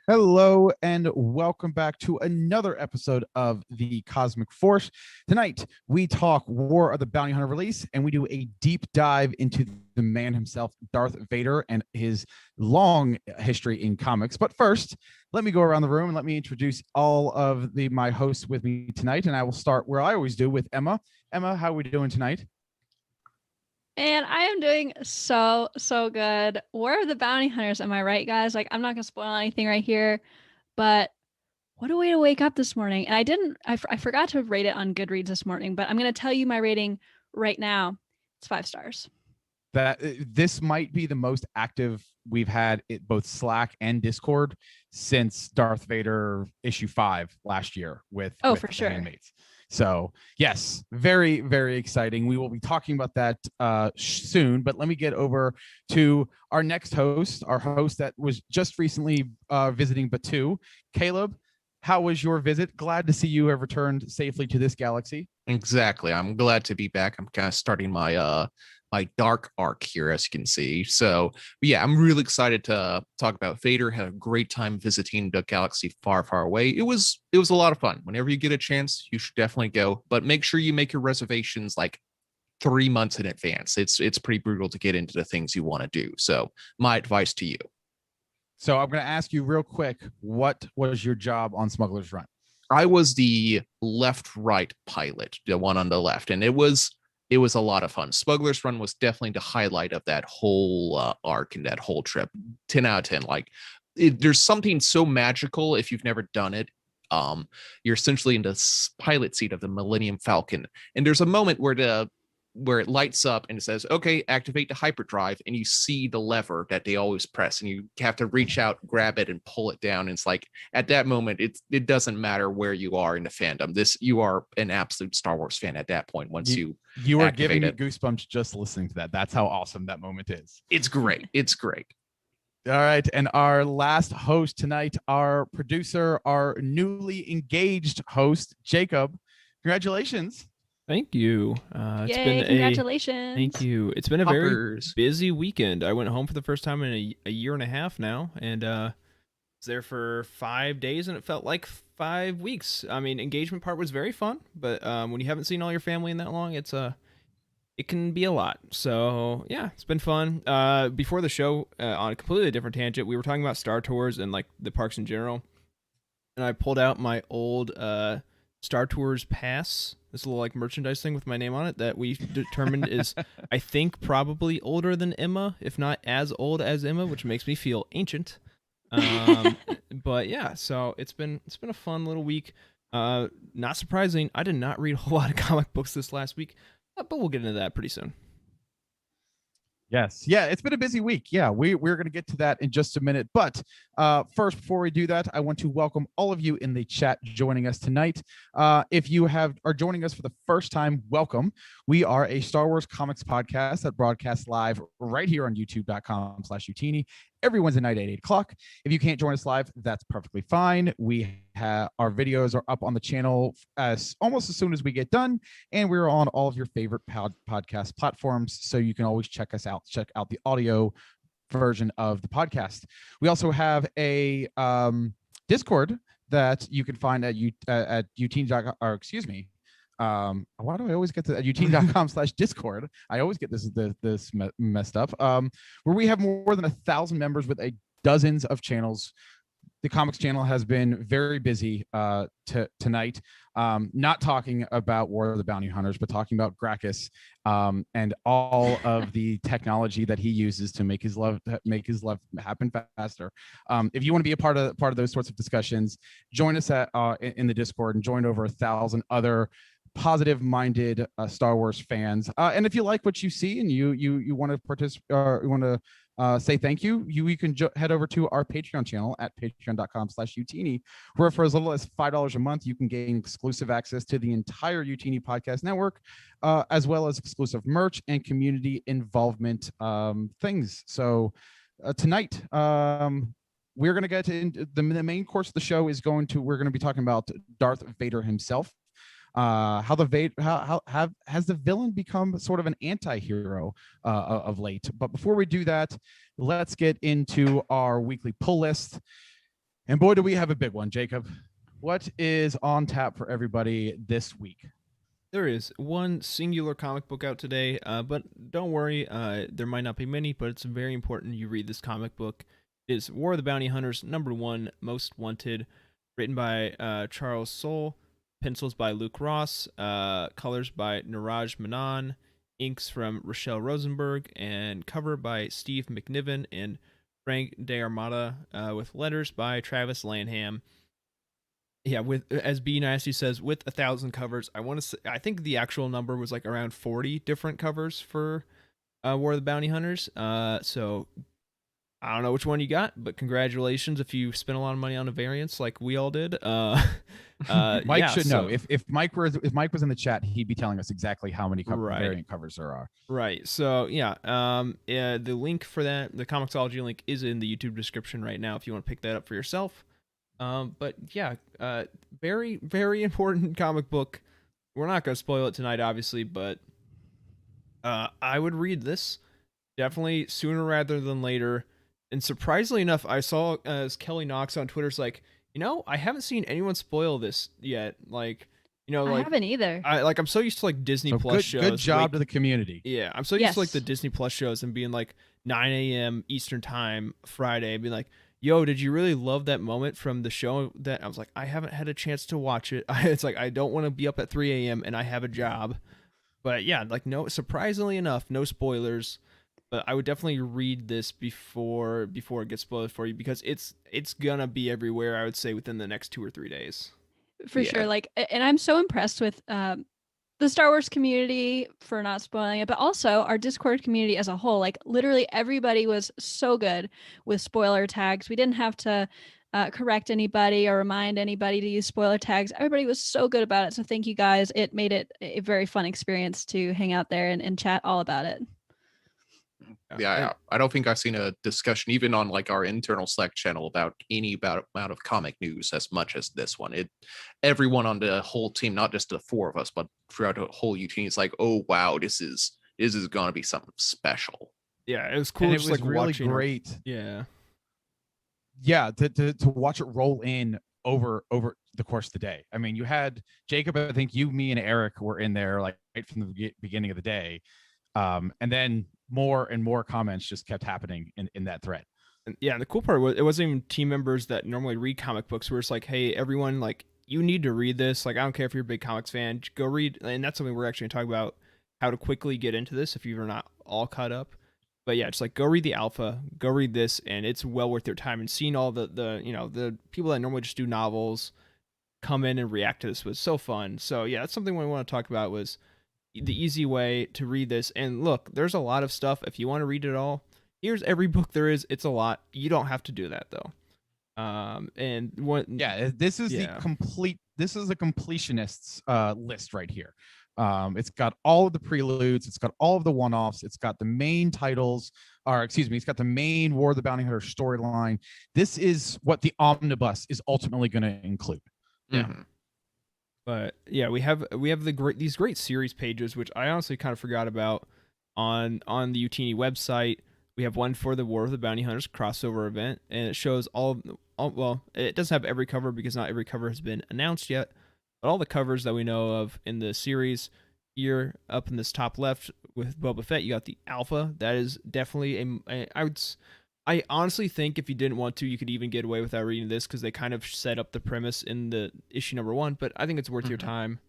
Hello and welcome back to another episode of the Cosmic Force. Tonight, we talk War of the Bounty Hunter release, and we do a deep dive into the man himself, Darth Vader, and his long history in comics. But first, let me go around the room and let me introduce all of my hosts with me tonight. And I will start where I always do with Emma. Emma, how are we doing tonight? And I am doing so good. Where are the bounty hunters? Am I right, guys? Like, I'm not gonna spoil anything right here, but what a way to wake up this morning. And I forgot to rate it on Goodreads this morning, but I'm gonna tell you my rating right now. It's 5 stars. That this might be the most active we've had it both Slack and Discord since Darth Vader issue 5 last year with For sure. Handmaids. So yes, very, very exciting. We will be talking about that soon, but let me get over to our next host, our host that was just recently visiting Batu. Caleb, how was your visit? Glad to see you have returned safely to this galaxy. Exactly. I'm glad to be back. I'm kind of starting my my dark arc here, as you can see. So yeah, I'm really excited to talk about Vader. Had a great time visiting the galaxy far, far away. It was a lot of fun. Whenever you get a chance, you should definitely go. But make sure you make your reservations like 3 months in advance. It's pretty brutal to get into the things you want to do. So my advice to you. So I'm going to ask you real quick, what was your job on Smuggler's Run? I was the left-right pilot, the one on the left, and it was a lot of fun. Smuggler's Run was definitely the highlight of that whole arc and that whole trip. 10 out of 10. Like, there's something so magical if you've never done it. You're essentially in the pilot seat of the Millennium Falcon, and there's a moment where it lights up and it says, okay, activate the hyperdrive, and you see the lever that they always press, and you have to reach out, grab it, and pull it down. And it's like, at that moment, it doesn't matter where you are in the fandom. You are an absolute Star Wars fan at that point once you are giving me goosebumps just listening to that. That's how awesome that moment is. It's great. It's great. All right. And our last host tonight, our producer, our newly engaged host, Jacob. Congratulations. Thank you. Congratulations. Thank you. It's been a very busy weekend. I went home for the first time in a year and a half now, and was there for 5 days, and it felt like 5 weeks. I mean, engagement part was very fun, but when you haven't seen all your family in that long, it can be a lot. So yeah, it's been fun. Before the show, on a completely different tangent, we were talking about Star Tours and like the parks in general, and I pulled out my old Star Tours pass, this little like merchandise thing with my name on it that we determined is, I think, probably older than Emma, if not as old as Emma, which makes me feel ancient. But yeah, so it's been a fun little week. Not surprising, I did not read a whole lot of comic books this last week, but we'll get into that pretty soon. Yes. Yeah, it's been a busy week. Yeah, we're going to get to that in just a minute. But first, before we do that, I want to welcome all of you in the chat joining us tonight. If you are joining us for the first time, welcome. We are a Star Wars comics podcast that broadcasts live right here on youtube.com/Utini every Wednesday night at 8 o'clock. If you can't join us live, that's perfectly fine. Our videos are up on the channel almost as soon as we get done, and we're on all of your favorite podcast platforms, so you can always check us out. Check out the audio version of the podcast. We also have a Discord that you can find at utini.com, or excuse me. Why do I always get to utini.com/Discord? I always get this messed up. Where we have more than 1,000 members with dozens of channels. The comics channel has been very busy tonight, not talking about War of the Bounty Hunters, but talking about Gracchus and all of the technology that he uses to make his love happen faster. If you want to be a part of those sorts of discussions, join us in the Discord and join over 1,000 other positive-minded Star Wars fans. And if you like what you see and you want to participate, or you want to say thank you, you can head over to our Patreon channel at patreon.com/Utini, where for as little as $5 a month, you can gain exclusive access to the entire Utini podcast network, as well as exclusive merch and community involvement things. So tonight, we're going to get to the main course of the show. We're going to be talking about Darth Vader himself. Has the villain become sort of an anti-hero of late? But before we do that, let's get into our weekly pull list. And boy, do we have a big one, Jacob. What is on tap for everybody this week? There is one singular comic book out today, but don't worry, there might not be many, but it's very important you read this comic book. It is War of the Bounty Hunters #1 Most Wanted, written by Charles Soule, pencils by Luke Ross, colors by Niraj Menon, inks from Rochelle Rosenberg, and cover by Steve McNiven and Frank D'Armata, with letters by Travis Lanham. Yeah, with, as B Nasty says, with 1,000 covers. I think the actual number was like around 40 different covers for War of the Bounty Hunters. So I don't know which one you got, but congratulations if you spent a lot of money on a variance like we all did. Mike should know. If Mike was in the chat, he'd be telling us exactly how many variant covers there are. Right. So the link for that, the Comixology link, is in the YouTube description right now if you want to pick that up for yourself. But yeah, very, very important comic book. We're not going to spoil it tonight, obviously, but I would read this definitely sooner rather than later. And surprisingly enough, I saw as Kelly Knox on Twitter's like, I haven't seen anyone spoil this yet. Like, I haven't either. I'm so used to like Disney Plus shows. Good job to the community. Yeah, I'm so used to like the Disney Plus shows and being like 9 a.m. Eastern time Friday and being like, yo, did you really love that moment from the show? That I was like, I haven't had a chance to watch it. It's like I don't want to be up at 3 a.m. and I have a job. But yeah, like no, surprisingly enough, no spoilers. But I would definitely read this before it gets spoiled for you, because it's gonna be everywhere, I would say, within the next 2 or 3 days. For sure. Like, and I'm so impressed with the Star Wars community for not spoiling it, but also our Discord community as a whole. Like, literally everybody was so good with spoiler tags. We didn't have to correct anybody or remind anybody to use spoiler tags. Everybody was so good about it. So thank you guys. It made it a very fun experience to hang out there and chat all about it. Yeah, I don't think I've seen a discussion even on like our internal Slack channel about any amount of comic news as much as this one. Everyone on the whole team, not just the four of us, but throughout the whole U team, is like, oh wow, this is gonna be something special. Yeah, it was cool. And it was like really great. Yeah, to watch it roll in over the course of the day. I mean, you had Jacob, I think you, me, and Eric were in there like right from the beginning of the day, and then more and more comments just kept happening in that thread. And yeah, and the cool part was it wasn't even team members that normally read comic books where it's like, hey, everyone, like, you need to read this. Like, I don't care if you're a big comics fan, just go read. And that's something we're actually talking about, how to quickly get into this if you're not all caught up. But yeah, just like go read the alpha, go read this, and it's well worth your time. And seeing all the people that normally just do novels come in and react to this was so fun. So yeah, that's something we want to talk about, was the easy way to read this. And look, there's a lot of stuff. If you want to read it all, here's every book there is. It's a lot. You don't have to do that though. And what? Yeah, this is the completionist's list right here. It's got all of the preludes. It's got all of the one-offs. It's got the main titles, it's got the main War of the Bounty Hunter storyline. This is what the omnibus is ultimately going to include. Yeah. Mm-hmm. But yeah, we have these great series pages, which I honestly kind of forgot about on the Utini website. We have one for the War of the Bounty Hunters crossover event, and it shows well, it doesn't have every cover because not every cover has been announced yet, but all the covers that we know of in the series. Here up in this top left with Boba Fett, you got the Alpha. That is definitely I honestly think if you didn't want to, you could even get away without reading this, because they kind of set up the premise in the issue #1, but I think it's worth your time.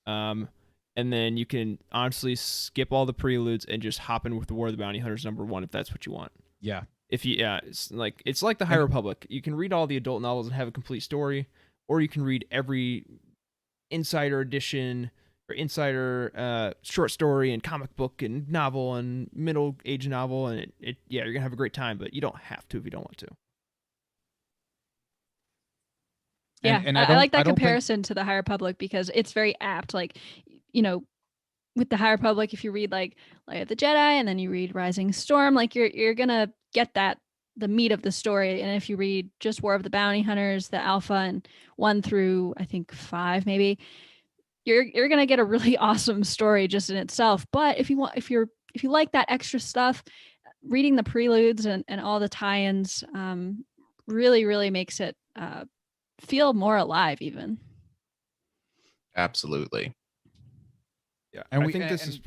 And then you can honestly skip all the preludes and just hop in with the War of the Bounty Hunters #1 if that's what you want. Yeah. It's like the High Republic. You can read all the adult novels and have a complete story, or you can read every insider edition or insider short story and comic book and novel and middle age novel, and you're gonna have a great time, but you don't have to if you don't want to. Yeah, and I like that comparison to the High Republic, because it's very apt. Like, with the High Republic, if you read like Light of the Jedi and then you read Rising Storm, like you're gonna get the meat of the story. And if you read just War of the Bounty Hunters, the Alpha, and 1 through I think 5 maybe, you're gonna get a really awesome story just in itself. But if you like that extra stuff, reading the preludes and all the tie-ins really, really makes it feel more alive even. Absolutely. Yeah, And I think this is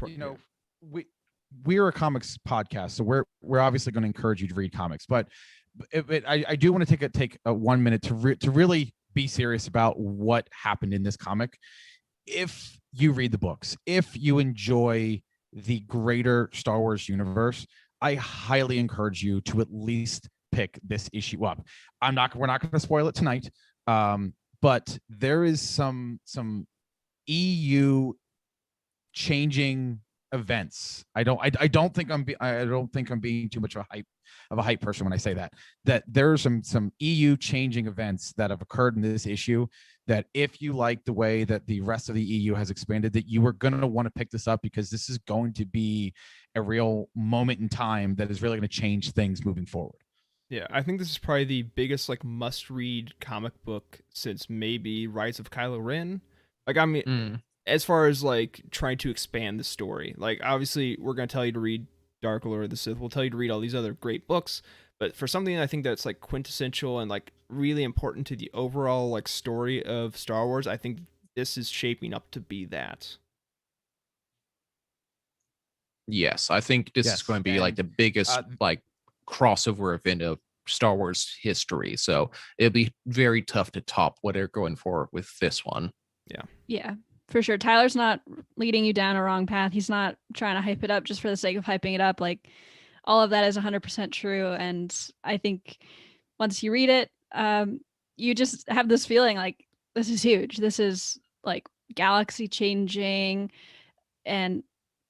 we're a comics podcast, so we're obviously going to encourage you to read comics, but I do want to take a 1 minute to really be serious about what happened in this comic. If you read the books, if you enjoy the greater Star Wars universe, I highly encourage you to at least pick this issue up. We're not going to spoil it tonight, but there is some EU changing events. I don't think I'm being too much of a hype person when I say that there are some EU changing events that have occurred in this issue that if you like the way that the rest of the EU has expanded, that you are going to want to pick this up, because this is going to be a real moment in time that is really going to change things moving forward. Yeah, I think this is probably the biggest like must-read comic book since maybe Rise of Kylo Ren. Like, I mean, as far as like trying to expand the story, like obviously we're going to tell you to read Dark Lord of the Sith. We'll tell you to read all these other great books, but for something I think that's like quintessential and like really important to the overall like story of Star Wars, I think this is shaping up to be that. Yes, I think this is going to be like the biggest like crossover event of Star Wars history. So it'll be very tough to top what they're going for with this one. Yeah, for sure. Tyler's not leading you down a wrong path. He's not trying to hype it up just for the sake of hyping it up. Like, all of that is 100% true. And I think once you read it, you just have this feeling like this is huge. This is like galaxy changing, and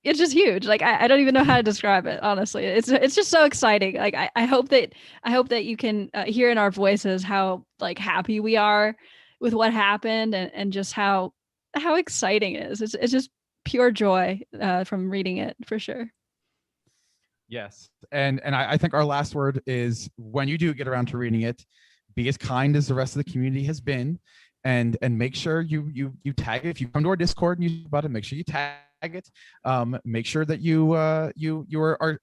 it's just huge. Like, I don't even know how to describe it, honestly. It's just so exciting. Like, I hope that you can hear in our voices how like happy we are with what happened, and just how exciting it is. It's just pure joy from reading it, for sure. Yes, and I think our last word is, when you do get around to reading it, be as kind as the rest of the community has been, and make sure you tag it. If you come to our Discord and you about it, make sure you tag it. Make sure that you are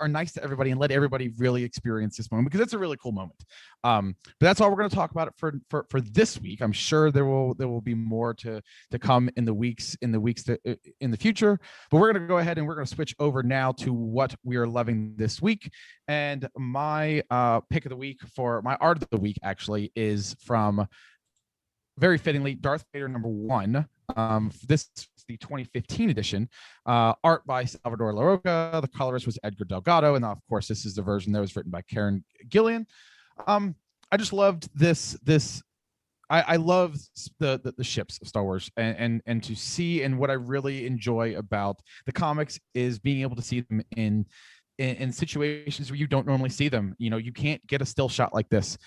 nice to everybody and let everybody really experience this moment, because it's a really cool moment. But that's all we're going to talk about it for this week. I'm sure there will be more to come in the weeks in the future. But we're going to go ahead and we're going to switch over now to what we are loving this week. And my pick of the week, for my art of the week, actually is from, very fittingly, Darth Vader #1. This is the 2015 edition. Art by Salvador Larroca. The colorist was Edgar Delgado, and of course, this is the version that was written by Karen Gillian. I just loved this. I love the ships of Star Wars, and to see, and what I really enjoy about the comics is being able to see them in situations where you don't normally see them. You know, you can't get a still shot like this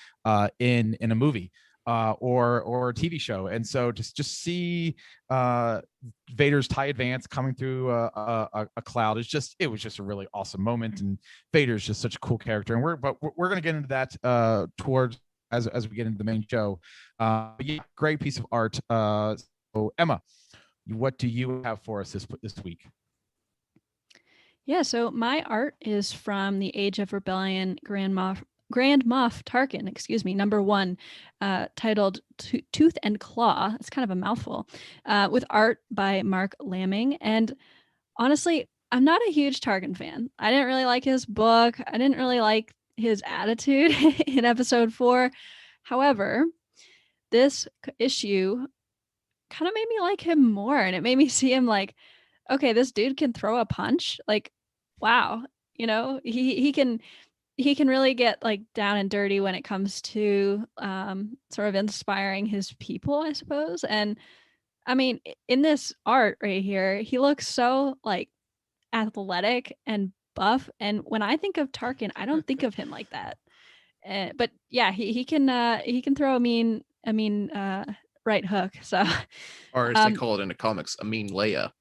in a movie. Or a TV show, and so just see Vader's TIE Advance coming through a cloud it was just a really awesome moment, and Vader's just such a cool character, and we're going to get into that towards as we get into the main show. Yeah, great piece of art. So Emma, what do you have for us this week? Yeah, so my art is from the Age of Rebellion Grand Moff Tarkin, #1, titled Tooth and Claw. It's kind of a mouthful, with art by Mark Lamming. And honestly, I'm not a huge Tarkin fan. I didn't really like his book. I didn't really like his attitude in episode 4. However, this issue kind of made me like him more, and it made me see him like, okay, this dude can throw a punch. Like, wow, he can really get like down and dirty when it comes to sort of inspiring his people, I suppose. And I mean, in this art right here, he looks so like athletic and buff. And when I think of Tarkin, I don't think of him like that. But yeah, he can throw a mean right hook. So, or as they call it in the comics, a mean Leia.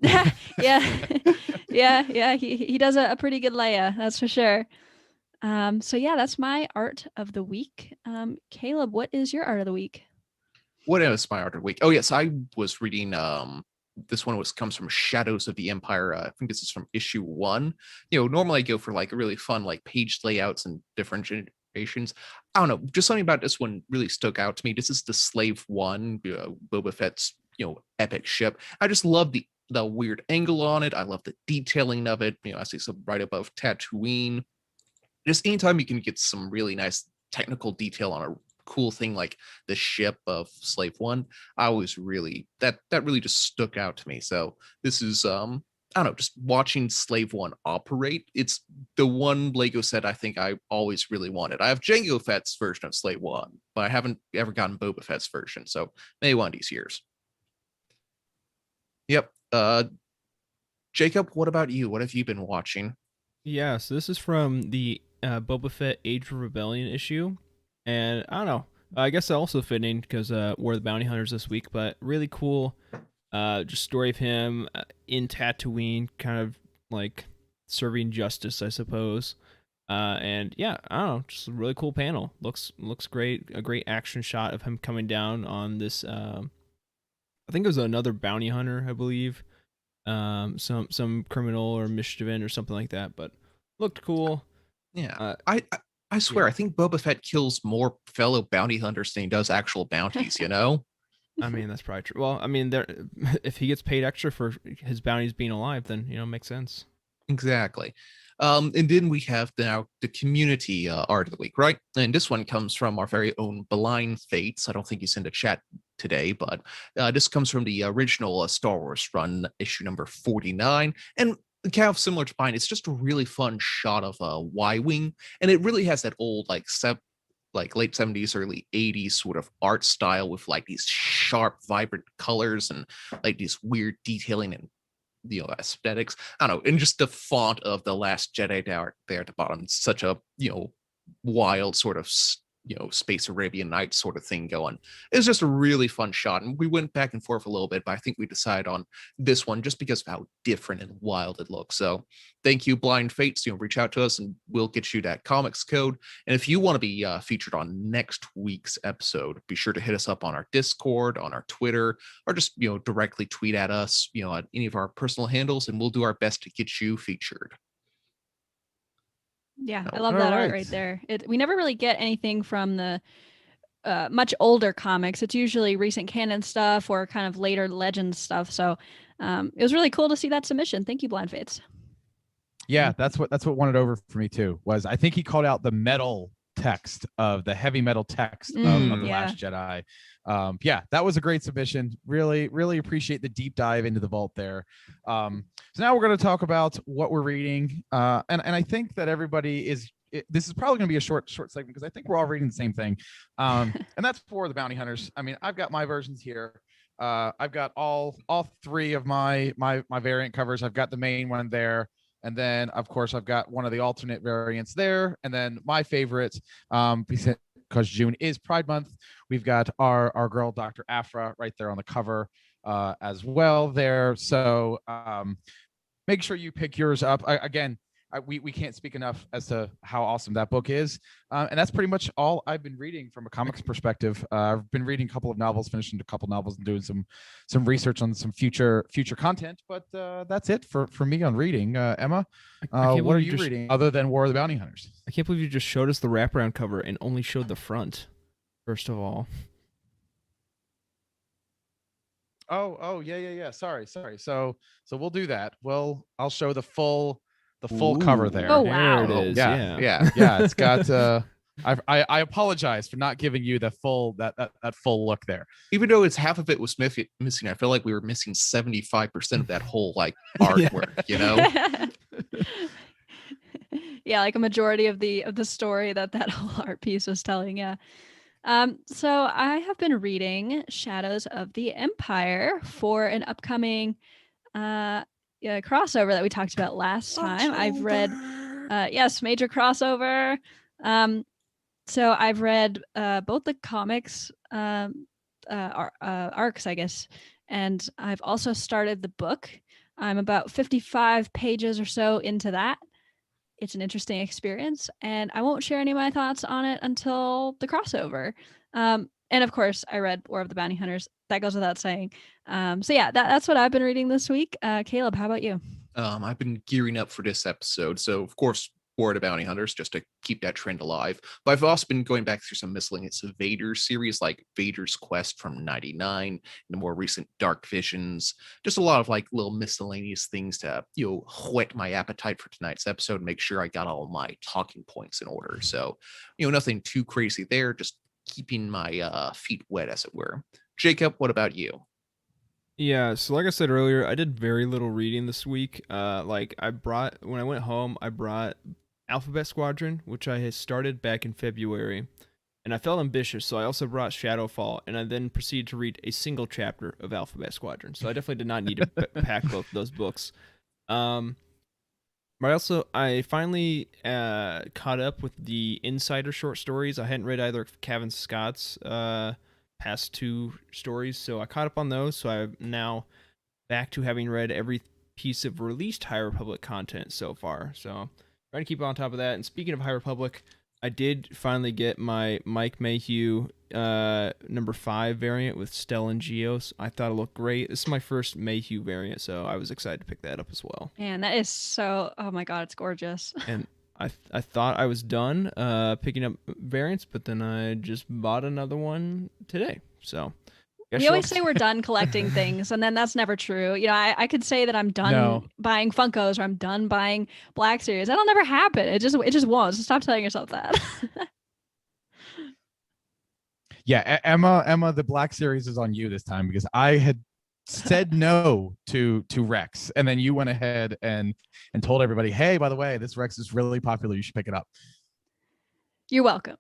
yeah, yeah. He does a pretty good Leia, that's for sure. So yeah, that's my art of the week. Caleb, what is your art of the week? What is my art of the week? Oh yes, I was reading. This one comes from Shadows of the Empire. I think this is from issue 1. Normally I go for like really fun like page layouts and illustrations. I don't know, just something about this one really stuck out to me. This is the Slave One, Boba Fett's epic ship. I just love the weird angle on it. I love the detailing of it. I see some right above Tatooine. Just anytime you can get some really nice technical detail on a cool thing like the ship of Slave One, I always really that really just stuck out to me. So this is I don't know, just watching Slave One operate. It's the one Lego set I think I always really wanted. I have Jango Fett's version of Slave One, but I haven't ever gotten Boba Fett's version. So maybe one of these years. Yep. Jacob, what about you? What have you been watching? Yeah, so this is from the Boba Fett Age of Rebellion issue. And I don't know. I guess also fitting because War of the Bounty Hunters this week, but really cool. Just story of him in Tatooine, kind of like serving justice, I suppose. And yeah, I don't know, just a really cool panel. Looks great. A great action shot of him coming down on this. I think it was another bounty hunter, I believe. Some criminal or mischievant or something like that, but looked cool. Yeah, I swear, yeah. I think Boba Fett kills more fellow bounty hunters than he does actual bounties. I mean, that's probably true. Well, I mean, if he gets paid extra for his bounties being alive, then it makes sense. Exactly. And then we have now the community art of the week, right? And this one comes from our very own Blind Fates. I don't think he's in the chat today, but this comes from the original Star Wars run, issue number 49. And kind of similar to mine, it's just a really fun shot of a Y-wing, and it really has that old like late 70s, early 80s sort of art style with like these sharp, vibrant colors and like these weird detailing and aesthetics. I don't know, and just the font of The Last Jedi there at the bottom. It's such a wild sort of Space Arabian Nights sort of thing going. It was just a really fun shot, and we went back and forth a little bit, but I think we decided on this one just because of how different and wild it looks. So thank you, Blind Fates. Reach out to us and we'll get you that comics code. And if you want to be featured on next week's episode, be sure to hit us up on our Discord, on our Twitter, or just directly tweet at us on any of our personal handles, and we'll do our best to get you featured. Yeah, I love that art right there. We never really get anything from the much older comics. It's usually recent canon stuff or kind of later legend stuff. So it was really cool to see that submission. Thank you, Blind Fates. Yeah, that's what won it over for me too. Was I think he called out the metal text of the heavy metal text of The Last Jedi. Yeah, that was a great submission. Really appreciate the deep dive into the vault there. So now we're going to talk about what we're reading, and I think that everybody is. This is probably going to be a short segment because I think we're all reading the same thing, and that's for the Bounty Hunters. I mean, I've got my versions here. I've got all three of my variant covers. I've got the main one there. And then, of course, I've got one of the alternate variants there. And then my favorite, because June is Pride Month, we've got our girl, Dr. Afra, right there on the cover as well there. So make sure you pick yours up. We can't speak enough as to how awesome that book is. And that's pretty much all I've been reading from a comics perspective. I've been reading a couple of novels, finishing a couple of novels, and doing some research on some future content. But that's it for me on reading. Emma, what are you reading other than War of the Bounty Hunters? I can't believe you just showed us the wraparound cover and only showed the front, first of all. Oh, yeah. Sorry. So we'll do that. Well, I'll show the full cover there. Oh wow! There it is. Yeah. It's got. I apologize for not giving you the full that full look there. Even though it's half of it was missing, I feel like we were missing 75% of that whole artwork. Yeah, like a majority of the story that whole art piece was telling. Yeah. So I have been reading Shadows of the Empire for an upcoming crossover that we talked about last time. I've read major crossover. So I've read both the comics arcs, I guess, and I've also started the book. I'm about 55 pages or so into that. It's an interesting experience, and I won't share any of my thoughts on it until the crossover. And of course, I read War of the Bounty Hunters. That goes without saying. So yeah, that's what I've been reading this week. Caleb, how about you? I've been gearing up for this episode. So of course, War of the Bounty Hunters, just to keep that trend alive. But I've also been going back through some miscellaneous Vader series, like Vader's Quest from '99, and the more recent Dark Visions. Just a lot of like little miscellaneous things to, whet my appetite for tonight's episode and make sure I got all my talking points in order. So, nothing too crazy there, just keeping my feet wet, as it were. Jacob, what about you? Yeah, so like I said earlier, I did very little reading this week. When I went home, I brought Alphabet Squadron, which I had started back in February, and I felt ambitious, so I also brought Shadowfall, and I then proceeded to read a single chapter of Alphabet Squadron. So I definitely did not need to pack both those books. But I finally caught up with the Insider short stories. I hadn't read either of Kevin Scott's past 2 stories, so I caught up on those. So I'm now back to having read every piece of released High Republic content so far. So trying to keep on top of that. And speaking of High Republic, I did finally get my Mike Mayhew number 5 variant with Stellan Geos. I thought it looked great. This is my first Mayhew variant, so I was excited to pick that up as well. Man, that is so, oh my god, it's gorgeous. And I thought I was done picking up variants, but then I just bought another one today. So we always say we're done collecting things, and then that's never true. I could say that I'm done buying Funkos or I'm done buying Black Series. That'll never happen. It just won't. So stop telling yourself that. Yeah, Emma, the Black Series is on you this time, because I had said no to Rex, and then you went ahead and told everybody, hey, by the way, this Rex is really popular, you should pick it up. You're welcome.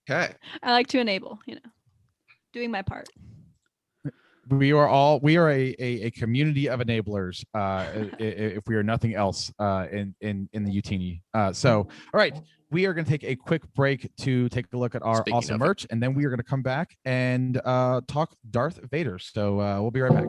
Okay. I like to enable, doing my part. We are a community of enablers, if we are nothing else, in the Utini. So all right, we are going to take a quick break to take a look at our awesome merch, and then we are going to come back and talk Darth Vader. So we'll be right back.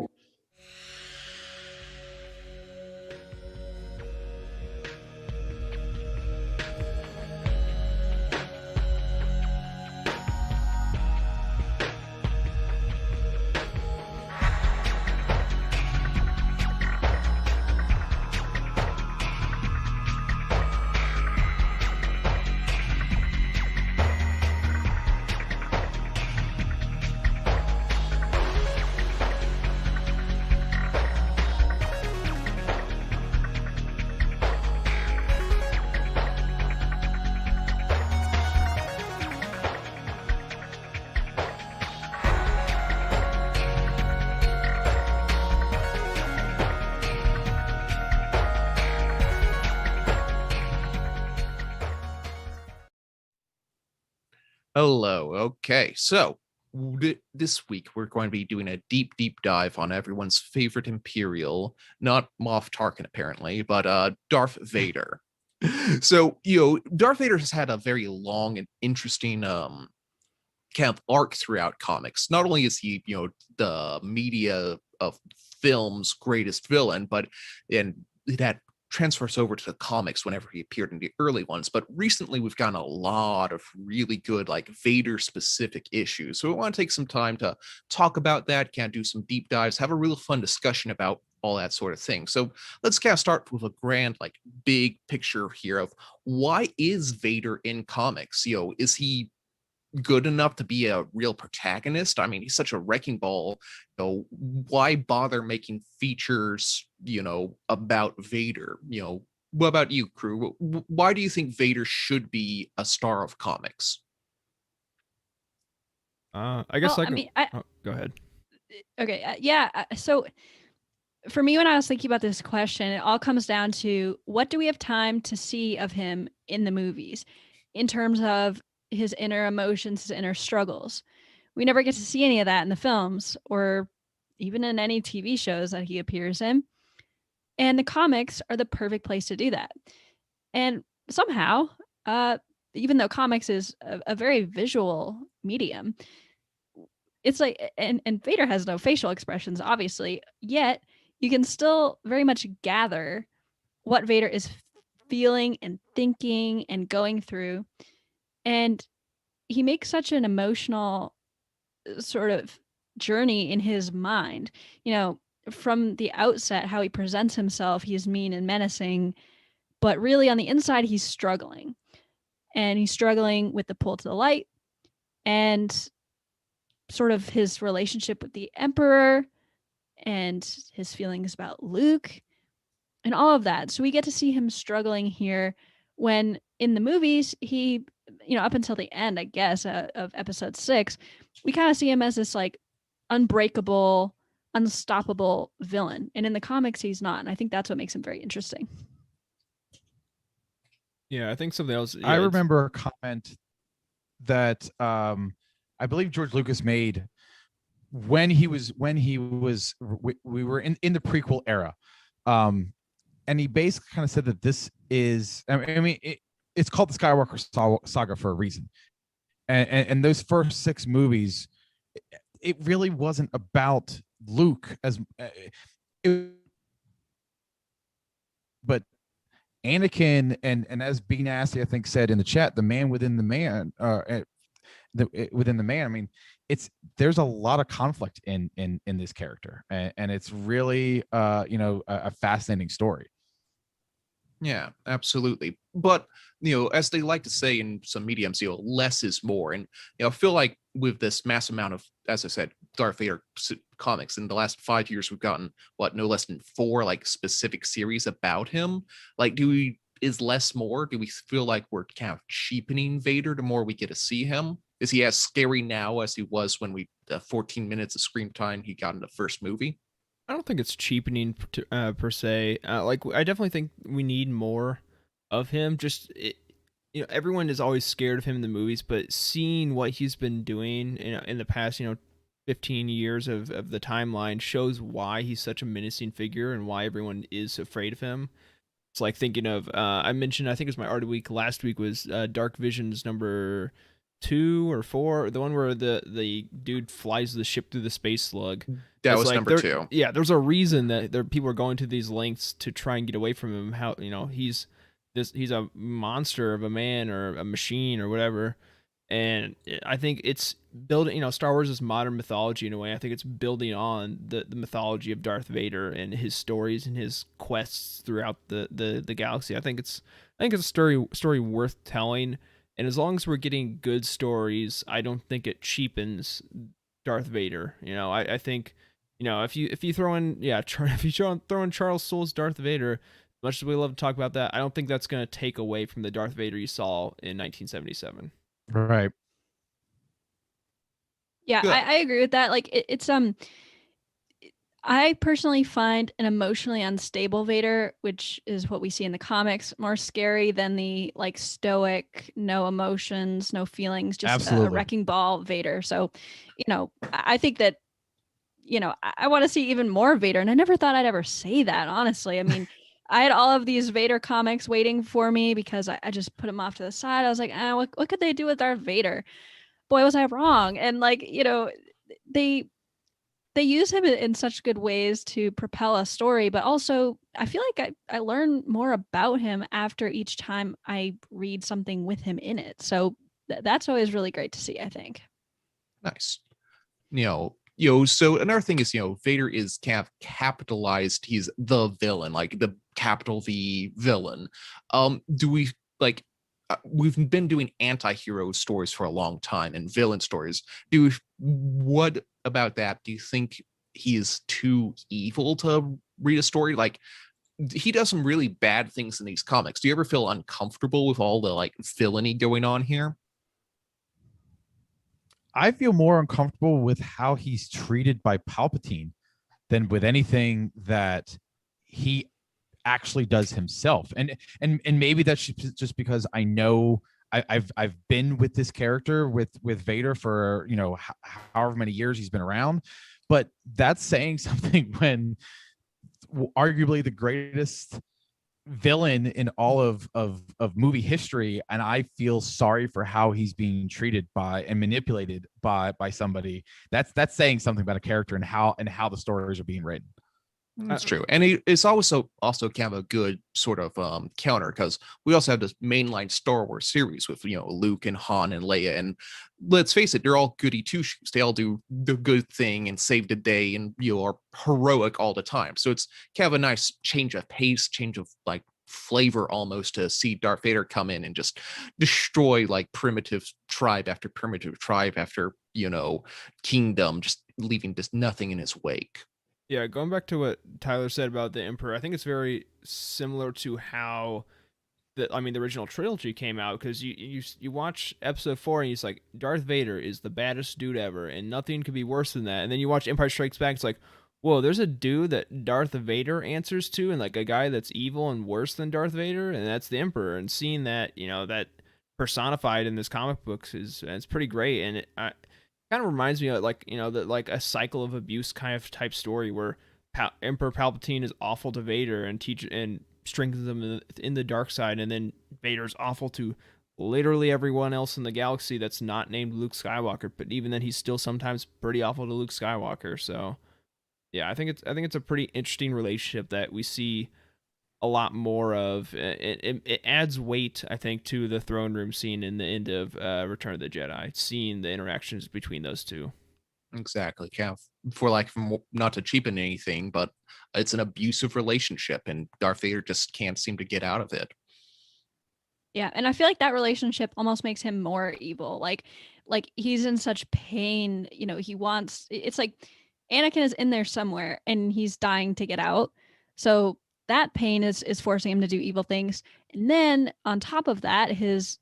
Hello. Okay, so this week we're going to be doing a deep dive on everyone's favorite Imperial, not Moff Tarkin apparently, but Darth Vader. So Darth Vader has had a very long and interesting kind of arc throughout comics. Not only is he the media of film's greatest villain, but that transfers over to the comics whenever he appeared in the early ones. But recently we've gotten a lot of really good like Vader specific issues. So we want to take some time to talk about that, kind of do some deep dives, have a real fun discussion about all that sort of thing. So let's kind of start with a grand, like big picture here of why is Vader in comics? Is he good enough to be a real protagonist? I mean, he's such a wrecking ball. Why bother making features, about Vader? What about you, Crew? Why do you think Vader should be a star of comics? I guess go ahead. Okay, yeah. So for me, when I was thinking about this question, it all comes down to what do we have time to see of him in the movies in terms of his inner emotions, his inner struggles. We never get to see any of that in the films or even in any TV shows that he appears in. And the comics are the perfect place to do that. And somehow, even though comics is a very visual medium, it's like, and Vader has no facial expressions, obviously, yet you can still very much gather what Vader is feeling and thinking and going through. And he makes such an emotional sort of journey in his mind. From the outset, how he presents himself, he's mean and menacing, but really on the inside, he's struggling. And he's struggling with the pull to the light and sort of his relationship with the Emperor and his feelings about Luke and all of that. So we get to see him struggling here when in the movies, he, up until the end, I guess, of episode 6, we kind of see him as this like unbreakable, unstoppable villain. And in the comics, he's not. And I think that's what makes him very interesting. Yeah, I think something else. Yeah, I remember a comment that I believe George Lucas made when we were in the prequel era. And he basically kind of said that this is, it's called the Skywalker Saga for a reason. And those first 6 movies, it really wasn't about Luke but Anakin and as B Nasty I think said in the chat, the man within the man, within the man. I mean, there's a lot of conflict in this character, and it's really a fascinating story. Yeah, absolutely. But, as they like to say in some mediums, less is more. And, I feel like with this mass amount of, as I said, Darth Vader comics in the last 5 years, we've gotten no less than 4 like specific series about him. Like, is less more? Do we feel like we're kind of cheapening Vader the more we get to see him? Is he as scary now as he was when 14 minutes of screen time he got in the first movie? I don't think it's cheapening per se. Like, I definitely think we need more of him. Just everyone is always scared of him in the movies, but seeing what he's been doing in the past 15 years of the timeline shows why he's such a menacing figure and why everyone is afraid of him. It's like thinking of I mentioned, I think it was my art of the week last week, was Dark Visions number 2 or 4, the one where the dude flies the ship through the space slug. That was like number 2. Yeah, there's a reason that people are going to these lengths to try and get away from him. How he's a monster of a man or a machine or whatever. And I think it's building, Star Wars is modern mythology in a way. I think it's building on the mythology of Darth Vader and his stories and his quests throughout the galaxy. I think it's a story worth telling. And as long as we're getting good stories, I don't think it cheapens Darth Vader. I think, if you throw in, throw in Charles Soule's Darth Vader, much as we love to talk about that, I don't think that's going to take away from the Darth Vader you saw in 1977. Right. Yeah, I agree with that. Like it's I personally find an emotionally unstable Vader, which is what we see in the comics, more scary than the like stoic, no emotions, no feelings, just a wrecking ball Vader. So, I think that, I want to see even more Vader. And I never thought I'd ever say that, honestly. I mean, I had all of these Vader comics waiting for me because I just put them off to the side. I was like, what could they do with Darth Vader? Boy, was I wrong. And like, they use him in such good ways to propel a story, but also I feel like I learn more about him after each time I read something with him in it. So that's always really great to see, I think. Nice. So another thing is, Vader is kind of capitalized. He's the villain, like the capital V villain. Do we like, we've been doing anti-hero stories for a long time and villain stories. What about that? Do you think he is too evil to read a story? Like, he does some really bad things in these comics. Do you ever feel uncomfortable with all the like villainy going on here? I feel more uncomfortable with how he's treated by Palpatine than with anything that he actually does himself. And maybe that's just because I know I've been with this character with Vader for however many years he's been around, but that's saying something when arguably the greatest villain in all of movie history, and I feel sorry for how he's being treated by and manipulated by somebody. That's saying something about a character and how the stories are being written. That's true. And it's also kind of a good sort of counter, because we also have this mainline Star Wars series with Luke and Han and Leia, and let's face it, they're all goody two shoes. They all do the good thing and save the day and are heroic all the time. So it's kind of a nice change of pace, change of like flavor almost to see Darth Vader come in and just destroy like primitive tribe after kingdom, just leaving just nothing in his wake. Yeah, going back to what Tyler said about the Emperor, I think it's very similar to how the original trilogy came out, because you watch episode 4 and he's like, Darth Vader is the baddest dude ever and nothing could be worse than that. And then you watch Empire Strikes Back, it's like, whoa, there's a dude that Darth Vader answers to, and like a guy that's evil and worse than Darth Vader, and that's the Emperor. And seeing that, that personified in this comic books it's pretty great. And it kind of reminds me of like a cycle of abuse kind of type story where Emperor Palpatine is awful to Vader and strengthens him in the dark side, and then Vader's awful to literally everyone else in the galaxy that's not named Luke Skywalker, but even then he's still sometimes pretty awful to Luke Skywalker. So yeah, I think it's a pretty interesting relationship that we see a lot more of. It adds weight, I think, to the throne room scene in the end of Return of the Jedi, seeing the interactions between those two. Exactly. Yeah. For not to cheapen anything, but it's an abusive relationship, and Darth Vader just can't seem to get out of it. Yeah, and I feel like that relationship almost makes him more evil. Like he's in such pain. It's like Anakin is in there somewhere, and he's dying to get out. So that pain is forcing him to do evil things. And then on top of that, his,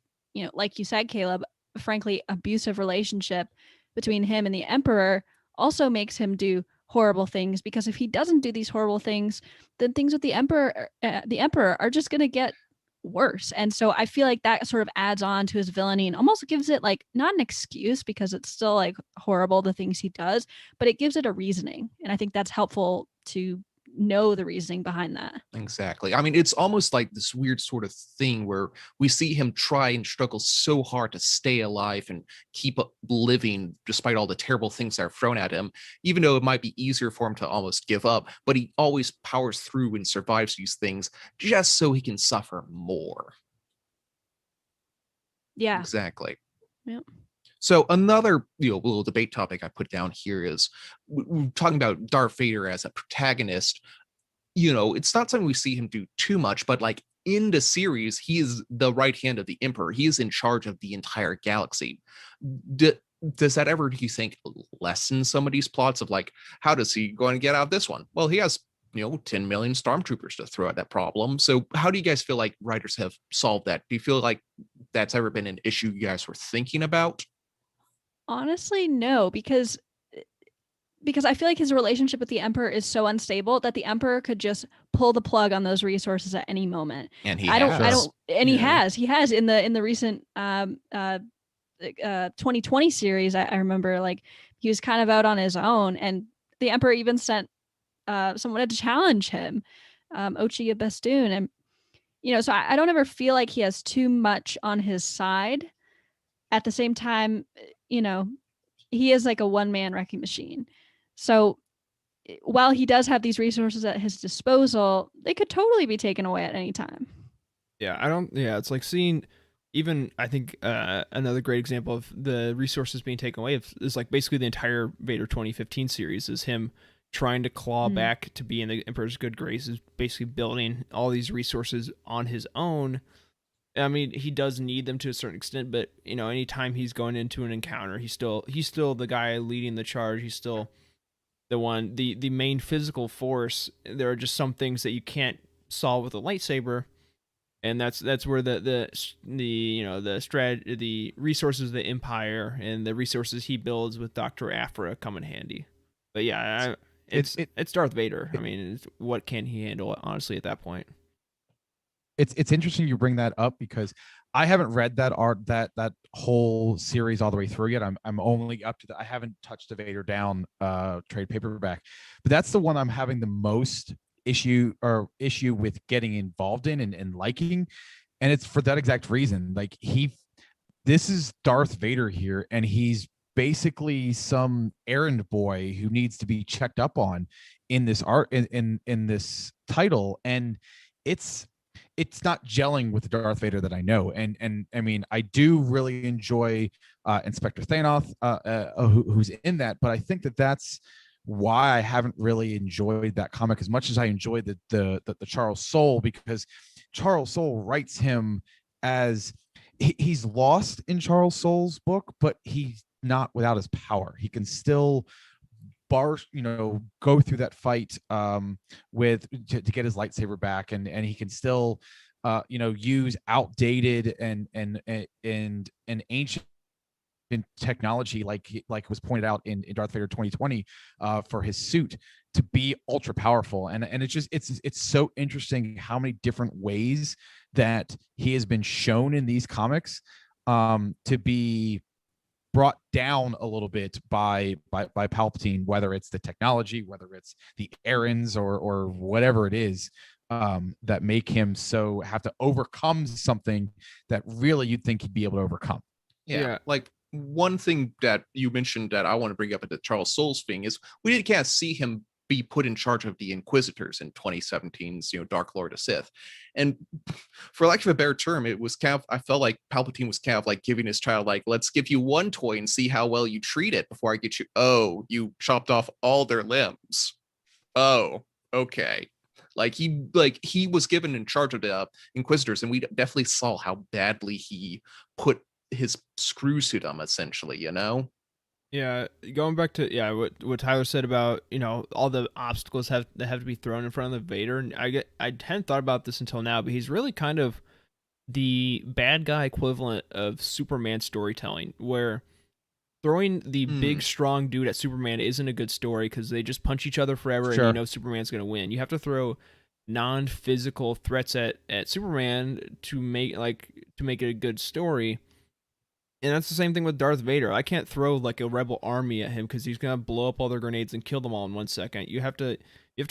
like you said, Caleb, frankly, abusive relationship between him and the Emperor also makes him do horrible things, because if he doesn't do these horrible things, then things with the Emperor are just going to get worse. And so I feel like that sort of adds on to his villainy and almost gives it like not an excuse, because it's still like horrible, the things he does, but it gives it a reasoning. And I think that's helpful to know the reasoning behind that. Exactly. I mean, it's almost like this weird sort of thing where we see him try and struggle so hard to stay alive and keep living despite all the terrible things that are thrown at him, even though it might be easier for him to almost give up, but he always powers through and survives these things just so he can suffer more. Yeah, exactly. Yep. So another little debate topic I put down here is we're talking about Darth Vader as a protagonist. It's not something we see him do too much, but like in the series, he is the right hand of the Emperor. He is in charge of the entire galaxy. Does that ever, do you think, lessen some of these plots of like, how does he going to get out of this one? Well, he has 10 million stormtroopers to throw at that problem. So how do you guys feel like writers have solved that? Do you feel like that's ever been an issue you guys were thinking about? Honestly, no, because I feel like his relationship with the Emperor is so unstable that the Emperor could just pull the plug on those resources at any moment. And he has in the recent 2020 series. I remember like he was kind of out on his own, and the Emperor even sent someone to challenge him, Ochi Bestoon, and so I don't ever feel like he has too much on his side. At the same time, he is like a one-man wrecking machine. So while he does have these resources at his disposal, they could totally be taken away at any time. It's like seeing, even I think another great example of the resources being taken away is like basically the entire Vader 2015 series is him trying to claw back to be in the Emperor's good graces, basically building all these resources on his own. I mean, he does need them to a certain extent, but anytime he's going into an encounter, he's still the guy leading the charge. He's still the main physical force. There are just some things that you can't solve with a lightsaber, and that's where the strategy, the resources of the Empire and the resources he builds with Dr. Aphra come in handy. But yeah, it's Darth Vader. I mean, what can he handle, honestly, at that point? It's interesting you bring that up, because I haven't read that whole series all the way through yet. I'm only up to I haven't touched the Vader Down trade paperback, but that's the one I'm having the most issue with getting involved in and liking, and it's for that exact reason. Like this is Darth Vader here, and he's basically some errand boy who needs to be checked up on in this in this title, and it's not gelling with the Darth Vader that I know. And I mean, I do really enjoy Inspector Thanoth, who's in that, but I think that's why I haven't really enjoyed that comic as much as I enjoyed the Charles Soule, because Charles Soule writes him as he's lost in Charles Soule's book, but he's not without his power. He can still go through that fight to get his lightsaber back, and he can still use outdated and ancient technology, like was pointed out in Darth Vader 2020 for his suit, to be ultra powerful. And it's so interesting how many different ways that he has been shown in these comics to be brought down a little bit by Palpatine, whether it's the technology, whether it's the errands, or whatever it is that make him so have to overcome something that really you'd think he'd be able to overcome. Yeah. Like, one thing that you mentioned that I want to bring up at the Charles Soule's thing is we can't see him be put in charge of the Inquisitors in 2017's Dark Lord of Sith, and for lack of a better term, it was kind of, I felt like Palpatine was kind of like giving his child, like, let's give you one toy and see how well you treat it before I get you. Oh, you chopped off all their limbs. Oh, okay. Like he was given in charge of the Inquisitors, and we definitely saw how badly he put his screws to them, essentially. Yeah, going back to what Tyler said about all the obstacles that have to be thrown in front of the Vader, and I hadn't thought about this until now, but he's really kind of the bad guy equivalent of Superman storytelling, where throwing the big strong dude at Superman isn't a good story because they just punch each other forever. Sure. And Superman's gonna win. You have to throw non-physical threats at Superman to make it a good story. And that's the same thing with Darth Vader. I can't throw like a rebel army at him because he's gonna blow up all their grenades and kill them all in 1 second. You have to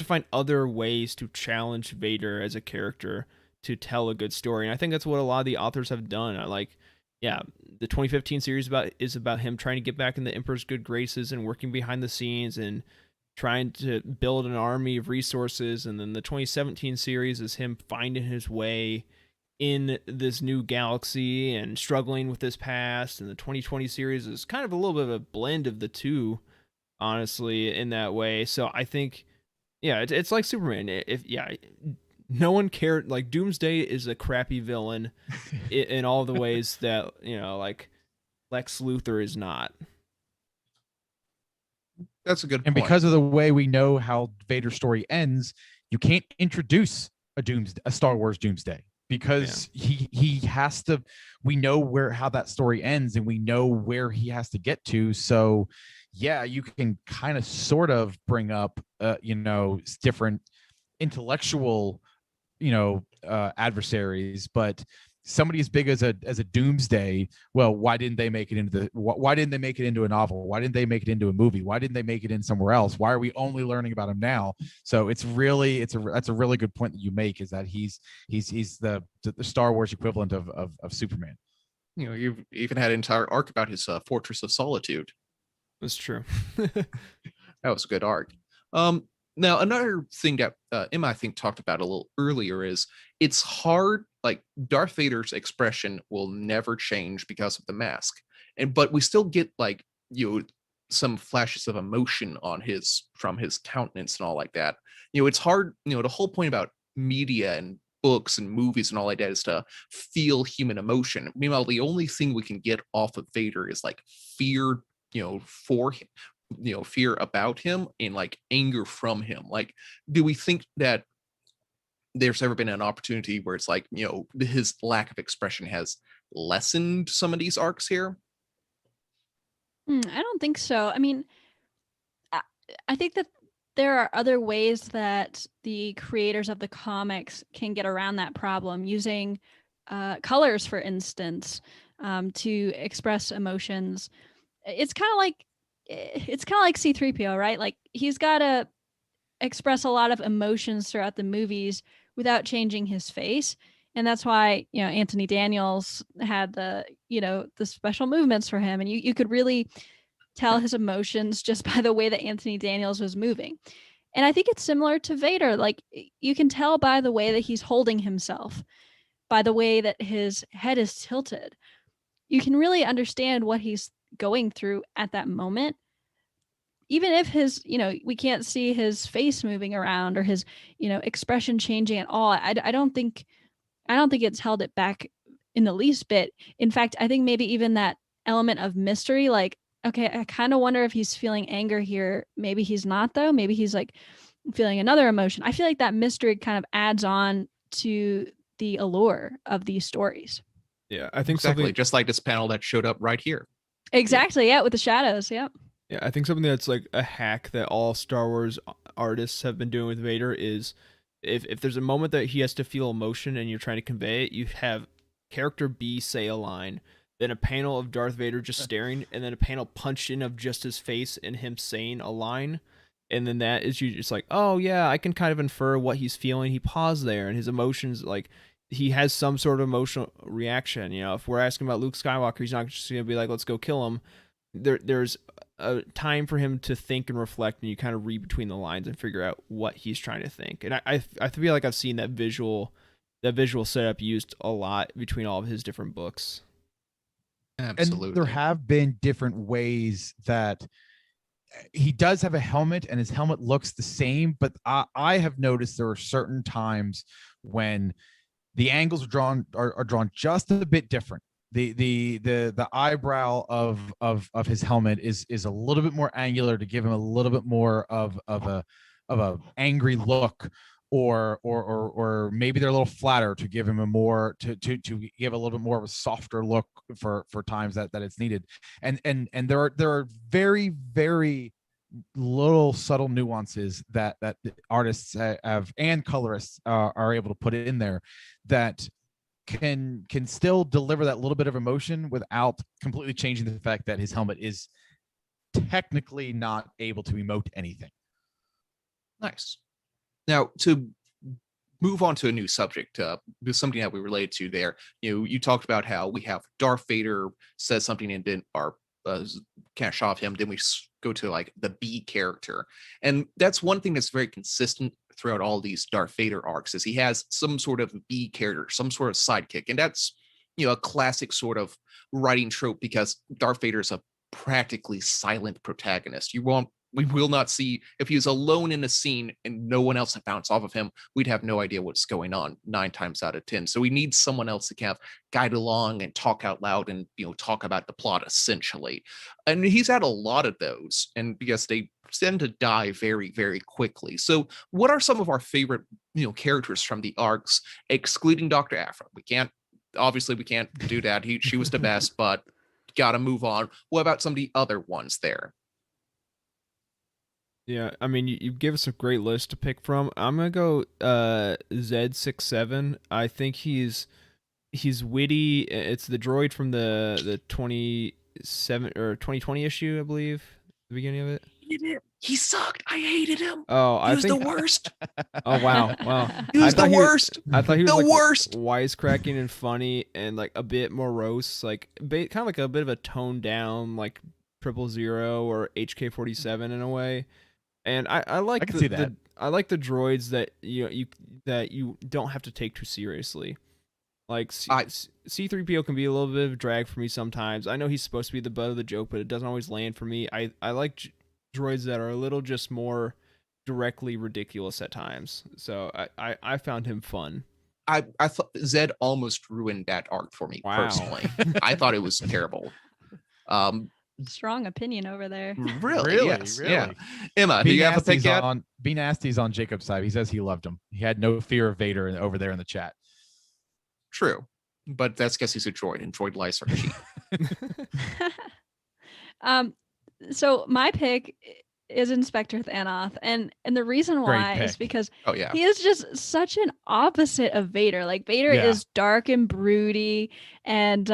find other ways to challenge Vader as a character to tell a good story. And I think that's what a lot of the authors have done. The 2015 series is about him trying to get back in the Emperor's good graces and working behind the scenes and trying to build an army of resources. And then the 2017 series is him finding his way in this new galaxy and struggling with his past. And the 2020 series is kind of a little bit of a blend of the two, honestly, in that way. So I think, it's like Superman. No one cared. Like, Doomsday is a crappy villain in all the ways that like Lex Luthor is not. That's a good point. And because of the way we know how Vader's story ends, you can't introduce a Star Wars Doomsday, because he has to. We know how that story ends, and we know where he has to get to. So you can kind of sort of bring up different intellectual adversaries, but somebody as big as a Doomsday, well, why didn't they make it into a novel? Why didn't they make it into a movie? Why didn't they make it in somewhere else? Why are we only learning about him now? So that's a really good point that you make, is that he's the Star Wars equivalent of Superman. You've even had an entire arc about his Fortress of Solitude. That's true. That was a good arc. Now, another thing that Emma, I think, talked about a little earlier is it's hard. Like, Darth Vader's expression will never change because of the mask, but we still get some flashes of emotion from his countenance and all like that. It's hard. The whole point about media and books and movies and all like that is to feel human emotion. Meanwhile, the only thing we can get off of Vader is like fear, for him. Fear about him and like anger from him. Like, do we think that there's ever been an opportunity where it's like, his lack of expression has lessened some of these arcs here? I don't think so. I mean, I think that there are other ways that the creators of the comics can get around that problem, using colors, for instance, to express emotions. It's kind of like C-3PO, right? Like, he's got to express a lot of emotions throughout the movies without changing his face. And that's why, Anthony Daniels had the special movements for him. And you could really tell his emotions just by the way that Anthony Daniels was moving. And I think it's similar to Vader. Like, you can tell by the way that he's holding himself, by the way that his head is tilted. You can really understand what he's going through at that moment, even if his we can't see his face moving around or his expression changing at all. I don't think I don't think it's held it back in the least bit. In fact, I think maybe even that element of mystery, like, okay, I kind of wonder if he's feeling anger here. Maybe he's not, though. Maybe he's like feeling another emotion. I feel like that mystery kind of adds on to the allure of these stories. Yeah, I think Exactly. something Just like this panel that showed up right here. Exactly. Yeah, with the shadows. Yep. Yeah, I think something that's like a hack that all Star Wars artists have been doing with Vader is if there's a moment that he has to feel emotion and you're trying to convey it, you have character B say a line, then a panel of Darth Vader just staring, and then a panel punched in of just his face and him saying a line. And then that is you just like, oh yeah, I can kind of infer what he's feeling. He paused there and his emotions, like he has some sort of emotional reaction. You know, if we're asking about Luke Skywalker, he's not just gonna be like, let's go kill him. There's a time for him to think and reflect, and you kind of read between the lines and figure out what he's trying to think. And I feel like I've seen that visual setup used a lot between all of his different books. Absolutely. And there have been different ways that he does have a helmet and his helmet looks the same, but I have noticed there are certain times when the angles are drawn just a bit different. The eyebrow of his helmet is a little bit more angular to give him a little bit more of a angry look, or maybe they're a little flatter to give him a more to give a little bit more of a softer look for times that it's needed. And there are very, very little subtle nuances that the artists have and colorists are able to put in there that can still deliver that little bit of emotion without completely changing the fact that his helmet is technically not able to emote anything. Nice. Now, to move on to a new subject, something that we related to there, you talked about how we have Darth Vader says something and then our cash off him, then we go to like the B character. And that's one thing that's very consistent throughout all these Darth Vader arcs is he has some sort of B character, some sort of sidekick. And that's, a classic sort of writing trope because Darth Vader is a practically silent protagonist. We will not see if he was alone in a scene and no one else had bounced off of him. We'd have no idea what's going on 9 times out of 10. So we need someone else to kind of guide along and talk out loud and talk about the plot essentially. And he's had a lot of those, and because they tend to die very, very quickly. So what are some of our favorite characters from the arcs, excluding Dr. Aphra? We can't do that. She was the best, but gotta move on. What about some of the other ones there? Yeah, I mean, you give us a great list to pick from. I'm gonna go Z67. I think he's witty. It's the droid from the 27 or 2020 issue, I believe, the beginning of it. He sucked. I hated him. Oh, he was the worst. Oh wow. He was the worst. I thought he was the like worst. Wisecracking and funny and like a bit morose, like kind of like a bit of a toned down like 000 or HK-47 in a way. And I like I like the droids that you don't have to take too seriously. Like C-3PO can be a little bit of a drag for me sometimes. I know he's supposed to be the butt of the joke, but it doesn't always land for me. I like droids that are a little just more directly ridiculous at times. So I found him fun. I thought Zed almost ruined that arc for me personally. I thought it was terrible. Strong opinion over there. Really? Yes. Really? Yeah. Emma, do you have a pick yet? B Nasty's on Jacob's side. He says he loved him. He had no fear of Vader over there in the chat. True. But that's because he's a droid, and droid lies are cheap. So my pick is Inspector Thanoth, and the reason why is because he is just such an opposite of Vader. Like Vader is dark and broody, and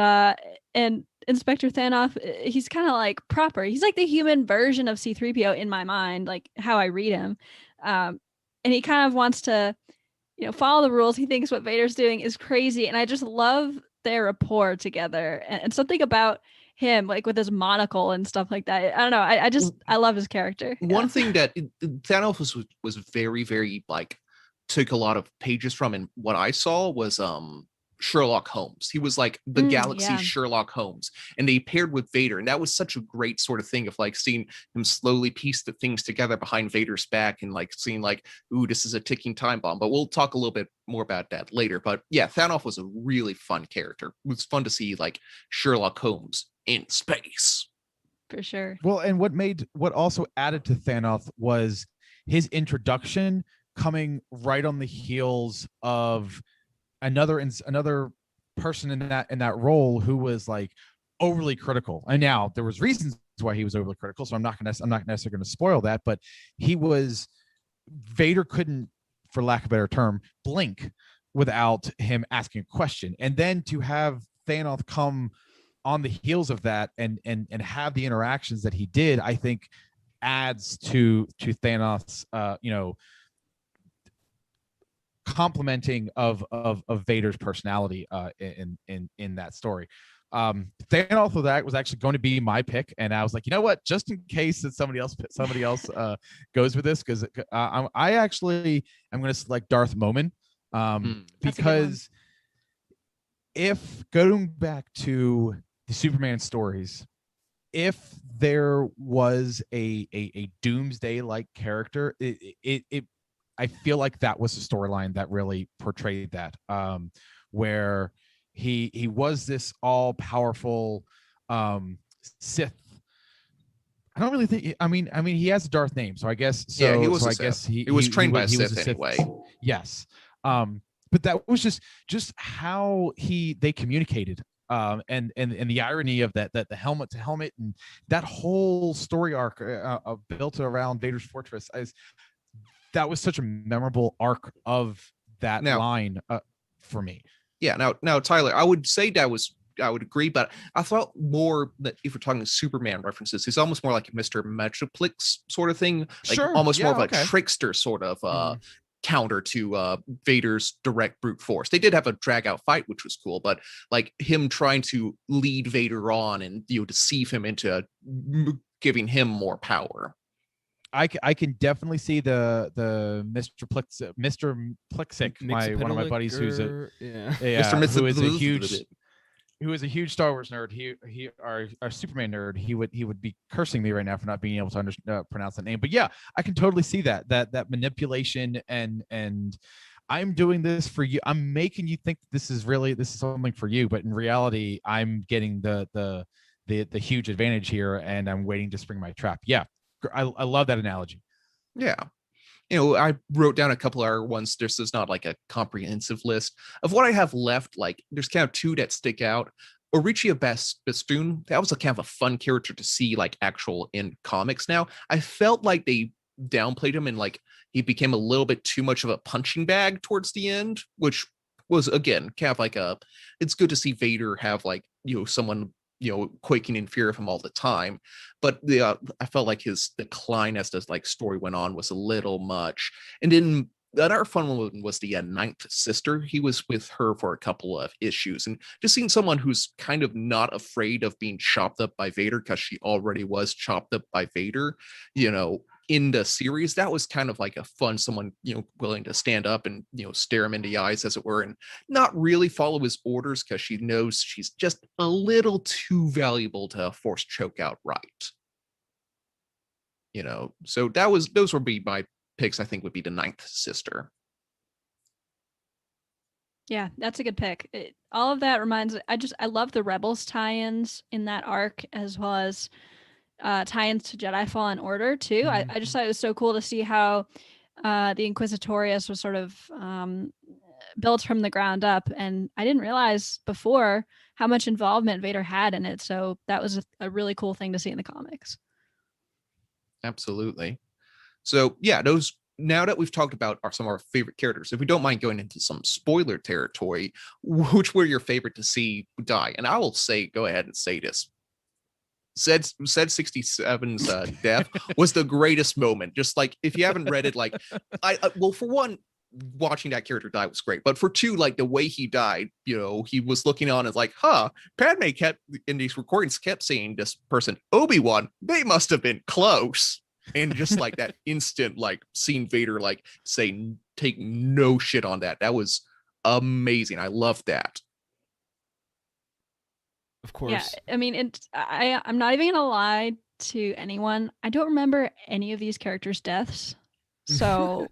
Inspector Thanoth, he's kind of like proper. He's like the human version of C-3PO in my mind, like how I read him. And he kind of wants to, follow the rules. He thinks what Vader's doing is crazy. And I just love their rapport together. And something about him, like with his monocle and stuff like that. I don't know. I love his character. One thing that Thanoth was very, very like took a lot of pages from, and what I saw was Sherlock Holmes. He was like the galaxy yeah. Sherlock Holmes, and they paired with Vader, and that was such a great sort of thing of like seeing him slowly piece the things together behind Vader's back, and like seeing like, ooh, this is a ticking time bomb. But we'll talk a little bit more about that later. But yeah, Thanos was a really fun character. It was fun to see like Sherlock Holmes in space. For sure. Well, and what also added to Thanos was his introduction coming right on the heels of another person in that role who was like overly critical. And now there was reasons why he was overly critical, so I'm not necessarily going to spoil that, but Vader couldn't, for lack of a better term, blink without him asking a question. And then to have Thanos come on the heels of that and have the interactions that he did, I think adds to Thanos complimenting of Vader's personality in that story. Thanos of that was actually going to be my pick, and I was like, you know what, just in case that somebody else goes with this, because I actually am going to select Darth Momin, because if going back to the Superman stories, if there was a doomsday like character, it I feel like that was the storyline that really portrayed that, where he was this all powerful Sith. I don't really think. I mean, he has a Darth name, so I guess. So yeah, he was. So I guess he was trained by a Sith anyway. Yes, but that was just how they communicated. And the irony of that the helmet to helmet and that whole story arc built around Vader's fortress, that was such a memorable arc of that line for me. Yeah. Now, Tyler, I would say I would agree, but I thought more that if we're talking Superman references, he's almost more like a Mr. Metroplex sort of thing, like almost more of a trickster sort of counter to Vader's direct brute force. They did have a drag out fight, which was cool, but like him trying to lead Vader on and deceive him into giving him more power. I can definitely see the Mr. Plexic, one of my buddies who's a huge Star Wars nerd. Our Superman nerd. He would be cursing me right now for not being able to pronounce that name. But yeah, I can totally see that manipulation and I'm doing this for you. I'm making you think this is something for you, but in reality, I'm getting the huge advantage here, and I'm waiting to spring my trap. Yeah. I love that analogy. Yeah. I wrote down a couple other ones. This is not like a comprehensive list of what I have left. Like there's kind of two that stick out. Orichia Bastoon, that was a kind of a fun character to see like actual in comics. Now I felt like they downplayed him and like he became a little bit too much of a punching bag towards the end, which was again kind of like it's good to see Vader have like someone quaking in fear of him all the time, but I felt like his decline as the like story went on was a little much. And then another fun one was the ninth sister. He was with her for a couple of issues, and just seeing someone who's kind of not afraid of being chopped up by Vader because she already was chopped up by Vader, in the series, that was kind of like a fun someone willing to stand up and stare him in the eyes, as it were, and not really follow his orders because she knows she's just a little too valuable to force choke out right. So those would be my picks. I think would be the ninth sister. Yeah, that's a good pick. All of that reminds me, I love the Rebels tie-ins in that arc, as well as tie-ins to Jedi Fallen Order too. I just thought it was so cool to see how the Inquisitorius was sort of built from the ground up, and I didn't realize before how much involvement Vader had in it. So that was a really cool thing to see in the comics. Absolutely. So yeah, those. Now that we've talked about some of our favorite characters, if we don't mind going into some spoiler territory, which were your favorite to see die? And I will go ahead and say this. Said 67's death was the greatest moment. Just like, if you haven't read it, like for one, watching that character die was great, but for two, like the way he died, he was looking on as like, Padme kept in these recordings kept saying this person Obi-Wan, they must have been close. And just like that instant, like seeing Vader like say take no shit on that was amazing. I loved that. course. Yeah, I mean, I'm not even gonna lie to anyone. I don't remember any of these characters' deaths, so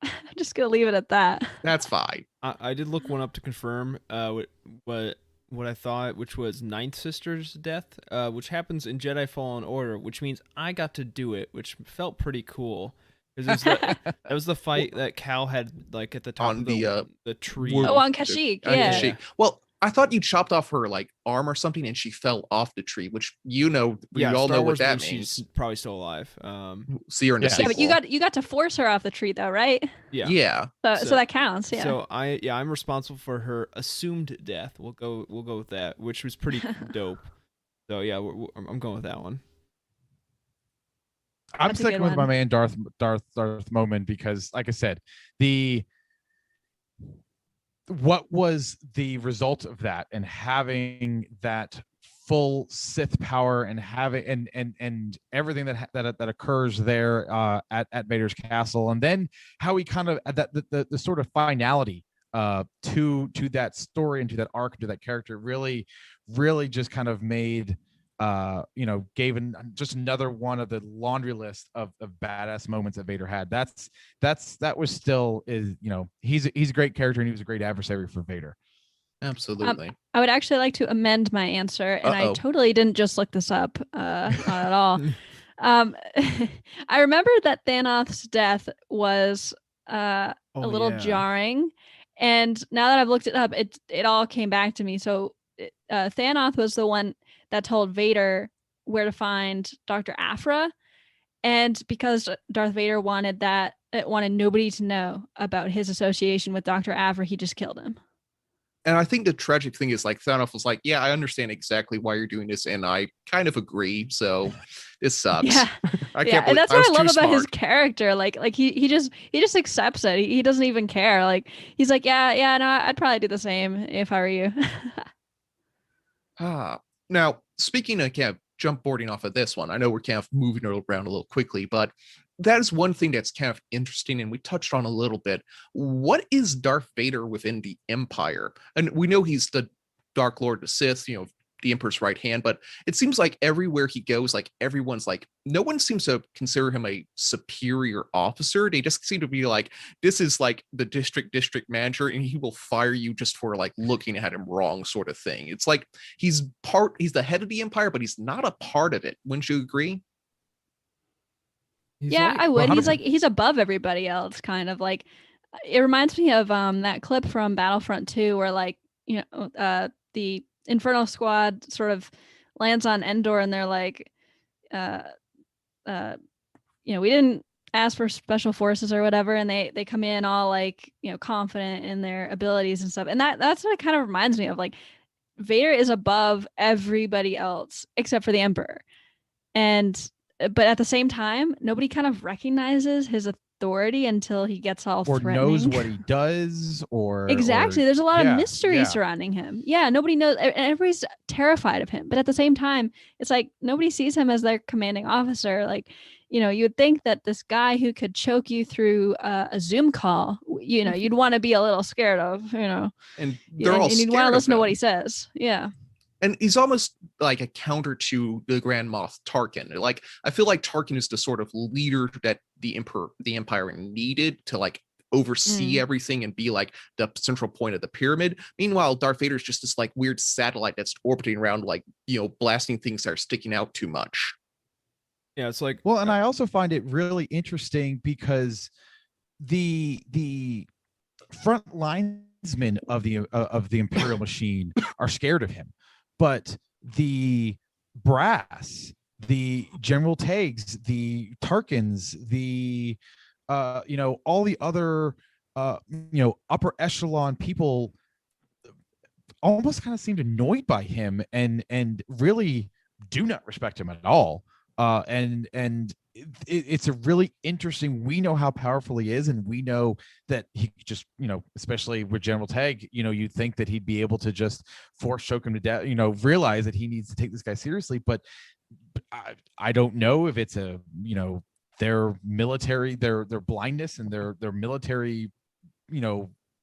I'm just gonna leave it at that. That's fine. I did look one up to confirm what I thought, which was Ninth Sister's death, which happens in Jedi Fallen Order, which means I got to do it, which felt pretty cool. That was the fight that Cal had like at the top On of the tree. Oh, on Kashyyyk, yeah. Kashyyyk. Well, I thought you chopped off her like arm or something, and she fell off the tree, which we all Star know Wars what that means. She's means. probably still alive. See her in the Yeah, sequel. but you got to force her off the tree though, right? Yeah. So that counts. Yeah. So I'm responsible for her assumed death. We'll go with that, which was pretty dope. So yeah, I'm going with that one. I'm sticking with my man Darth moment because, like I said, what was the result of that, and having that full Sith power and having and everything that occurs there at Vader's castle, and then how he kind of the sort of finality to that story and to that arc, to that character really just kind of made gave just another one of the laundry list of badass moments that Vader had. That was still he's a great character, and he was a great adversary for Vader. Absolutely. I would actually like to amend my answer, and I totally didn't just look this up not at all. I remember that Thanos' death was a little jarring, and now that I've looked it up, it all came back to me. So Thanos was the one that told Vader where to find Dr. Aphra, and because Darth Vader wanted nobody to know about his association with Dr. Aphra, he just killed him. And I think the tragic thing is, like, Thanos was like, yeah, I understand exactly why you're doing this, and I kind of agree, so this sucks. Yeah. I can't believe and that's what I love about his smart. character. Like he just accepts it. He doesn't even care. Like, he's like, yeah, no, I'd probably do the same if I were you. Now, speaking of kind of jump boarding off of this one, I know we're kind of moving around a little quickly, but that is one thing that's kind of interesting, and we touched on a little bit. What is Darth Vader within the Empire? And we know he's the Dark Lord of the Sith, the Emperor's right hand, but it seems like everywhere he goes, like, everyone's like, no one seems to consider him a superior officer. They just seem to be like, this is like the district manager, and he will fire you just for like looking at him wrong, sort of thing. It's like he's the head of the Empire, but he's not a part of it. Wouldn't you agree? I would. 100%. He's above everybody else, kind of. Like, it reminds me of that clip from Battlefront 2 where, like, the Inferno Squad sort of lands on Endor, and they're like, we didn't ask for special forces or whatever, and they come in all like, confident in their abilities and stuff. And that's what it kind of reminds me of. Like, Vader is above everybody else except for the Emperor. But at the same time, nobody kind of recognizes his authority until he gets all threatening. Or knows what he does, exactly. There's a lot of mystery surrounding him. Yeah, nobody knows, and everybody's terrified of him. But at the same time, it's like nobody sees him as their commanding officer. Like, you would think that this guy who could choke you through a Zoom call, you'd want to be a little scared of, And you'd want to listen to what he says. Yeah. And he's almost like a counter to the Grand Moff Tarkin. Like, I feel like Tarkin is the sort of leader that the Empire needed to like oversee everything and be like the central point of the pyramid. Meanwhile, Darth Vader is just this like weird satellite that's orbiting around, like, blasting things that are sticking out too much. Yeah, it's like, well, and I also find it really interesting because the front linesmen of the Imperial machine are scared of him. But the brass, the General Tags, the Tarkins, the all the other upper echelon people almost kind of seemed annoyed by him and really do not respect him at all. And it's a really interesting. We know how powerful he is, and we know that he just, especially with General Tag, you'd think that he'd be able to just force choke him to death. Realize that he needs to take this guy seriously. But I don't know if it's their military, their blindness and their military,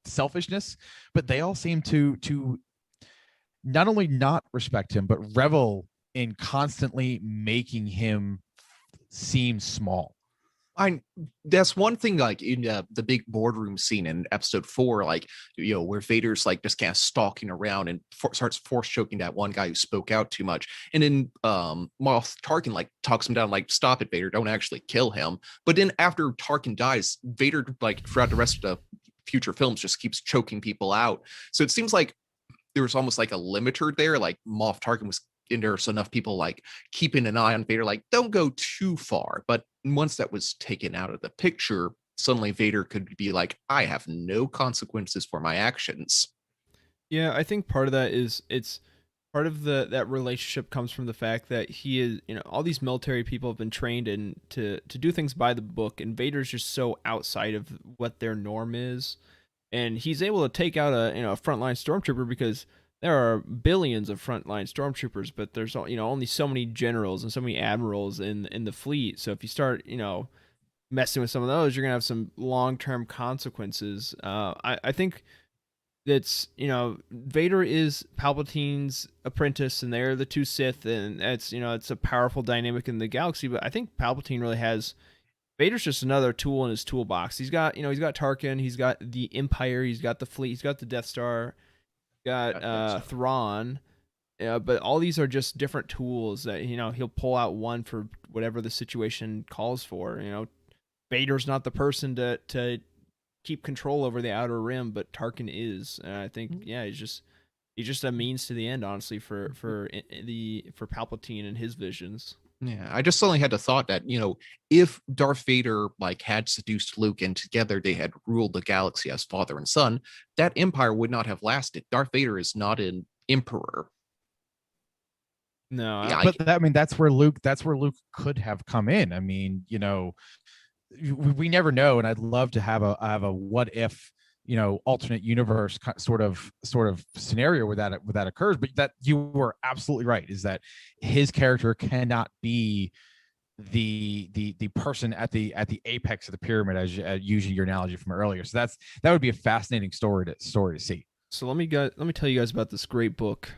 selfishness. But they all seem to not only not respect him, but revel in constantly making him seem small. That's one thing, like in the big boardroom scene in episode 4, like, where Vader's like just kind of stalking around and starts force choking that one guy who spoke out too much, and then Moff Tarkin like talks him down, like, stop it, Vader, don't actually kill him. But then after Tarkin dies, Vader, like throughout the rest of the future films, just keeps choking people out. So it seems like there was almost like a limiter there, like Moff Tarkin was in there, so enough people like keeping an eye on Vader, like, don't go too far. But once that was taken out of the picture, suddenly Vader could be like, I have no consequences for my actions. Yeah, I think part of that is it's part of that relationship comes from the fact that he is, all these military people have been trained in to do things by the book, and Vader's just so outside of what their norm is, and he's able to take out a frontline stormtrooper because there are billions of frontline stormtroopers, but there's only so many generals and so many admirals in the fleet. So if you start messing with some of those, you're gonna have some long-term consequences. I think that's Vader is Palpatine's apprentice, and they're the two Sith, and it's it's a powerful dynamic in the galaxy. But I think Palpatine really has Vader's just another tool in his toolbox. He's got Tarkin, he's got the Empire, he's got the fleet, he's got the Death Star. Got Thrawn, but all these are just different tools that he'll pull out one for whatever the situation calls for. Vader's not the person to keep control over the Outer Rim, but Tarkin is. And I think he's just a means to the end, honestly, for Palpatine and his visions. Yeah, I just suddenly had the thought that, if Darth Vader like had seduced Luke and together they had ruled the galaxy as father and son, that empire would not have lasted. Darth Vader is not an emperor. No, yeah, but that's where Luke could have come in. I mean, we never know, and I'd love to have a what if alternate universe sort of scenario where that occurs. But that you were absolutely right, is that his character cannot be the person at the apex of the pyramid, as using your analogy from earlier. So that would be a fascinating story to see. So let me tell you guys about this great book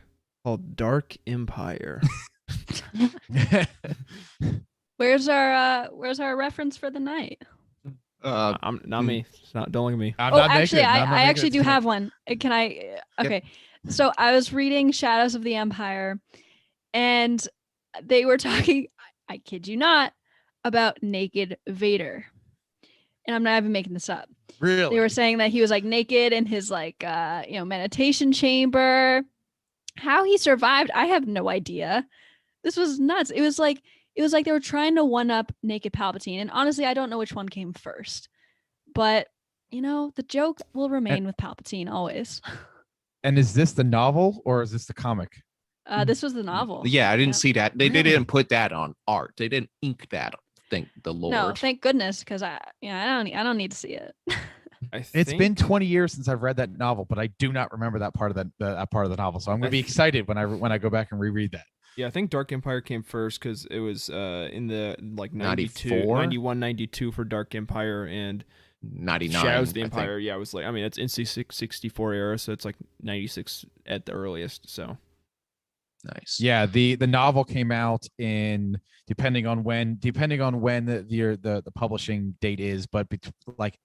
called Dark Empire. Where's our reference for the night? I'm not me. It's not. Don't look at me. Actually, I actually do have one. Can I? Okay. Yep. So I was reading Shadows of the Empire, and they were talking, I kid you not, about naked Vader. And I'm not even making this up. Really? They were saying that he was like naked in his meditation chamber. How he survived, I have no idea. This was nuts. It was like they were trying to one up naked Palpatine. And honestly, I don't know which one came first. But, the joke will remain with Palpatine always. And is this the novel or is this the comic? This was the novel. Yeah, I didn't see that. They didn't put that on art. They didn't ink that. Thank the Lord. No, thank goodness, because I don't need to see it. It's been 20 years since I've read that novel, but I do not remember that part of that part of the novel. So I'm going to be excited when I go back and reread that. Yeah, I think Dark Empire came first because it was in the 91, 92 for Dark Empire, and 99. Shadows of the Empire. Yeah, it was it's NC64 era, so it's like 96 at the earliest. So nice. Yeah, the novel came out in depending on when the publishing date is, but like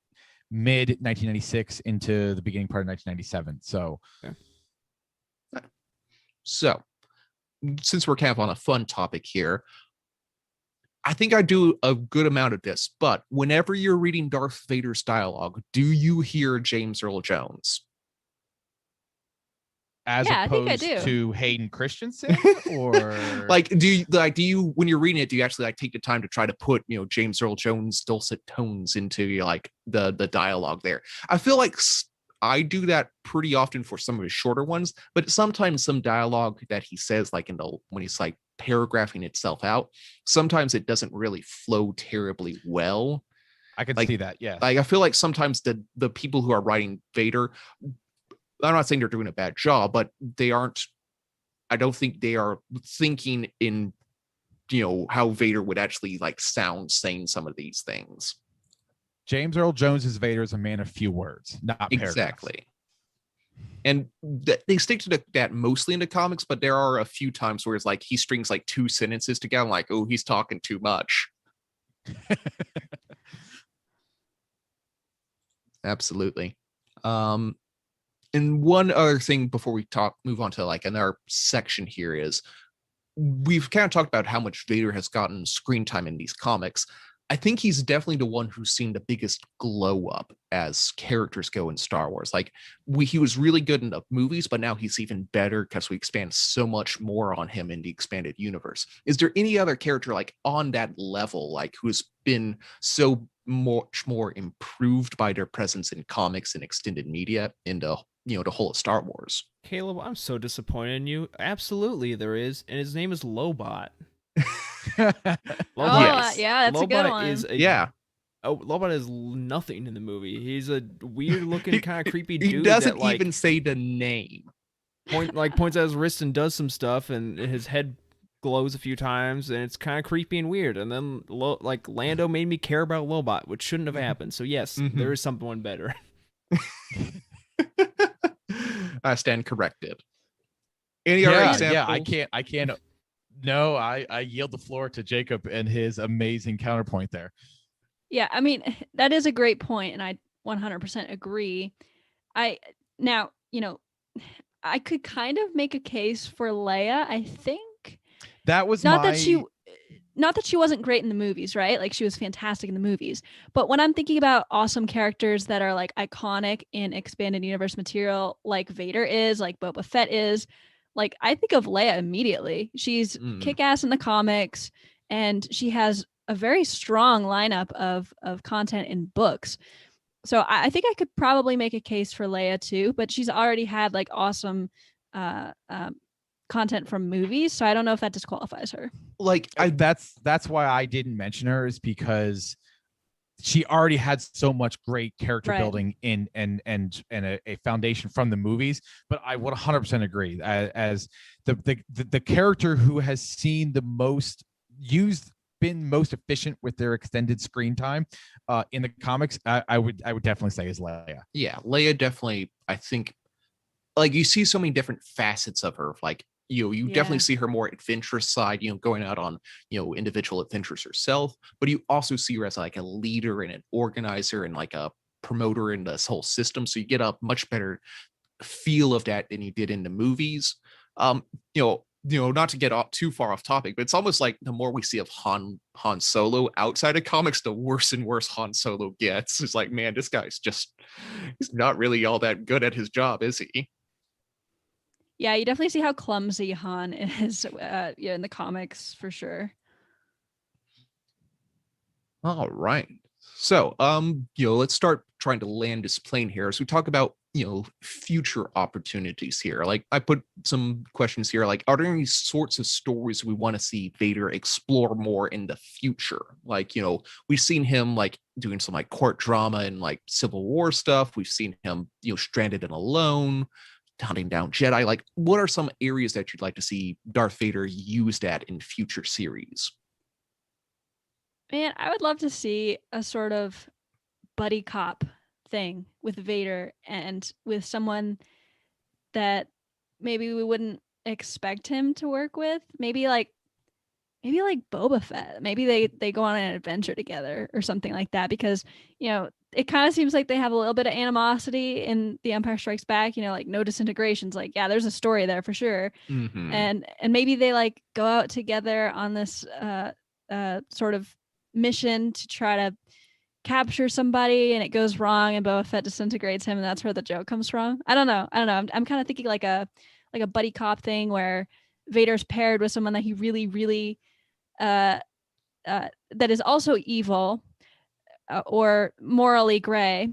mid 1996 into the beginning part of 1997. So, okay. So since we're kind of on a fun topic here, I think I do a good amount of this, but whenever you're reading Darth Vader's dialogue, do you hear James Earl Jones? As opposed to Hayden Christensen, or do you when you're reading it, do you actually take the time to try to put James Earl Jones' dulcet tones into the dialogue there? I feel like I do that pretty often for some of his shorter ones, but sometimes some dialogue that he says, when he's paragraphing itself out, sometimes it doesn't really flow terribly well. I can see that. Yeah. I feel like sometimes the people who are writing Vader, I'm not saying they're doing a bad job, but I don't think they are thinking in, how Vader would actually sound saying some of these things. James Earl Jones's Vader is a man of few words, not paragraphs. Exactly. And they stick to that mostly in the comics, but there are a few times where it's like he strings like 2 sentences together. I'm like, oh, he's talking too much. Absolutely. And one other thing before we move on to like another section here is we've kind of talked about how much Vader has gotten screen time in these comics. I think he's definitely the one who's seen the biggest glow up as characters go in Star Wars. Like he was really good in the movies, but now he's even better because we expand so much more on him in the expanded universe. Is there any other character like on that level, like who's been so much more improved by their presence in comics and extended media in the the whole of Star Wars? Caleb, I'm so disappointed in you. Absolutely, there is, and his name is Lobot. Lobot, yeah, that's Lobot a good one. Lobot is nothing in the movie. He's a weird looking kind of creepy dude. He doesn't even say the name. Points at his wrist and does some stuff, and his head glows a few times, and it's kind of creepy and weird. And then Lando made me care about Lobot, which shouldn't have happened. So yes, there is someone better. I stand corrected. Any other examples? Yeah, I can't. No, I yield the floor to Jacob and his amazing counterpoint there. Yeah, I mean, that is a great point, and I 100% agree. I could kind of make a case for Leia. I think that was not that she wasn't great in the movies, right? Like she was fantastic in the movies. But when I'm thinking about awesome characters that are like iconic in expanded universe material, like Vader is, like Boba Fett is, like I think of Leia immediately. She's kick-ass in the comics, and she has a very strong lineup of content in books. So I think I could probably make a case for Leia too, but she's already had like awesome content from movies, so I don't know if that disqualifies her. Like that's why I didn't mention her, is because she already had so much great character building in and a foundation from the movies. But I would 100% agree as the character who has seen the most been most efficient with their extended screen time in the comics, I would definitely say is Leia. Yeah, Leia definitely. I think like you see so many different facets of her. Like you definitely see her more adventurous side, going out on individual adventures herself, but you also see her as like a leader and an organizer and like a promoter in this whole system. So you get a much better feel of that than you did in the movies. Not to get too far off topic, but it's almost like the more we see of Han Solo outside of comics, the worse and worse Han Solo gets. It's like, man, this guy's he's not really all that good at his job, is he? Yeah, you definitely see how clumsy Han is in the comics for sure. All right. So, let's start trying to land this plane here as we talk about, future opportunities here. Like I put some questions here, like, are there any sorts of stories we want to see Vader explore more in the future? Like, we've seen him like doing some like court drama and like Civil War stuff. We've seen him, stranded and alone, hunting down Jedi. Like, what are some areas that you'd like to see Darth Vader used at in future series? Man, I would love to see a sort of buddy cop thing with Vader and with someone that maybe we wouldn't expect him to work with. Maybe like Boba Fett. Maybe they go on an adventure together or something like that, because it kind of seems like they have a little bit of animosity in The Empire Strikes Back, like no disintegrations. Like, yeah, there's a story there for sure. And maybe they like go out together on this sort of mission to try to capture somebody, and it goes wrong and Boba Fett disintegrates him, and that's where the joke comes from. I don't know. I'm kind of thinking like a buddy cop thing where Vader's paired with someone that he really, really that is also evil or morally gray.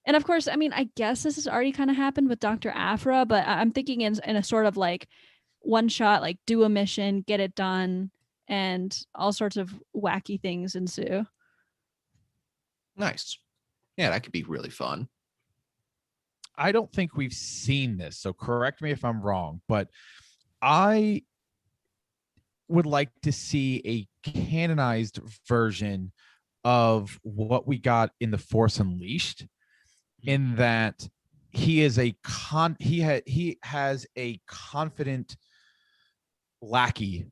And of course, I mean, I guess this has already kind of happened with Dr. Aphra, but I'm thinking in a sort of like one shot, like do a mission, get it done, and all sorts of wacky things ensue. Nice. Yeah, that could be really fun. I don't think we've seen this, so correct me if I'm wrong, but I would like to see a canonized version of what we got in The Force Unleashed, in that he is he has a confident lackey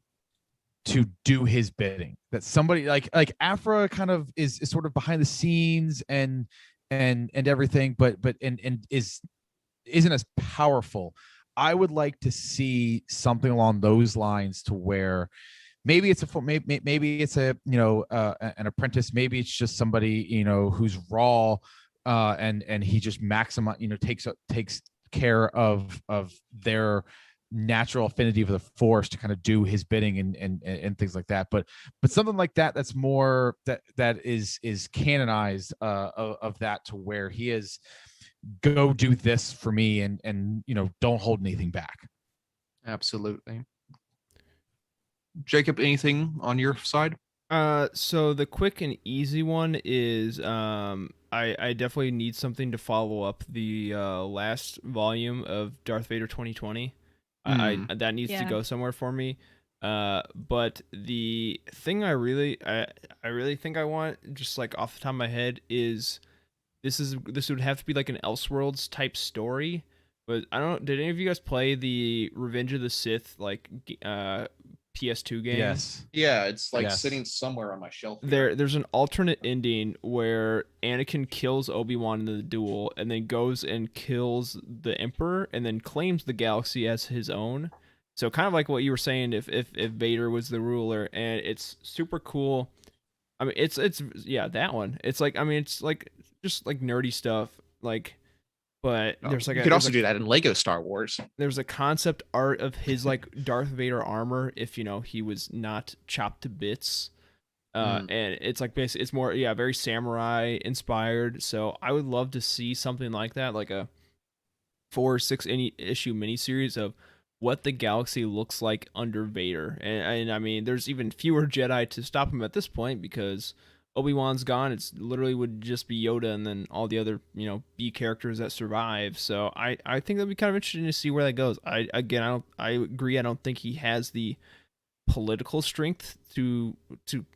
to do his bidding. That somebody like Afra kind of is sort of behind the scenes and everything, but isn't as powerful. I would like to see something along those lines to where maybe it's maybe it's a an apprentice, maybe it's just somebody who's raw, and he just takes care of their natural affinity for the force to kind of do his bidding and things like that. But something like that's more that is canonized of that, to where he is, go do this for me and don't hold anything back. Absolutely. Jacob, anything on your side? So the quick and easy one is I definitely need something to follow up the last volume of Darth Vader 2020. I that needs to go somewhere for me. But the thing I really think I want, just like off the top of my head, is this would have to be like an Elseworlds type story. But I don't. Did any of you guys play the Revenge of the Sith PS2 game? Yes. Yeah, it's like sitting somewhere on my shelf. There's an alternate ending where Anakin kills Obi-Wan in the duel and then goes and kills the Emperor and then claims the galaxy as his own. So kind of like what you were saying, if Vader was the ruler, and it's super cool. I mean, it's that one. It's like, I mean, it's like just like nerdy stuff, like. But there's like you could also do that in Lego Star Wars. There's a concept art of his like Darth Vader armor if he was not chopped to bits, and it's like basically it's more very samurai inspired. So I would love to see something like that, like a 4 or 6 issue miniseries of what the galaxy looks like under Vader. And I mean, there's even fewer Jedi to stop him at this point because Obi-Wan's gone. It's literally would just be Yoda and then all the other, B characters that survive. So I think that'd be kind of interesting to see where that goes. I agree. I don't think he has the political strength to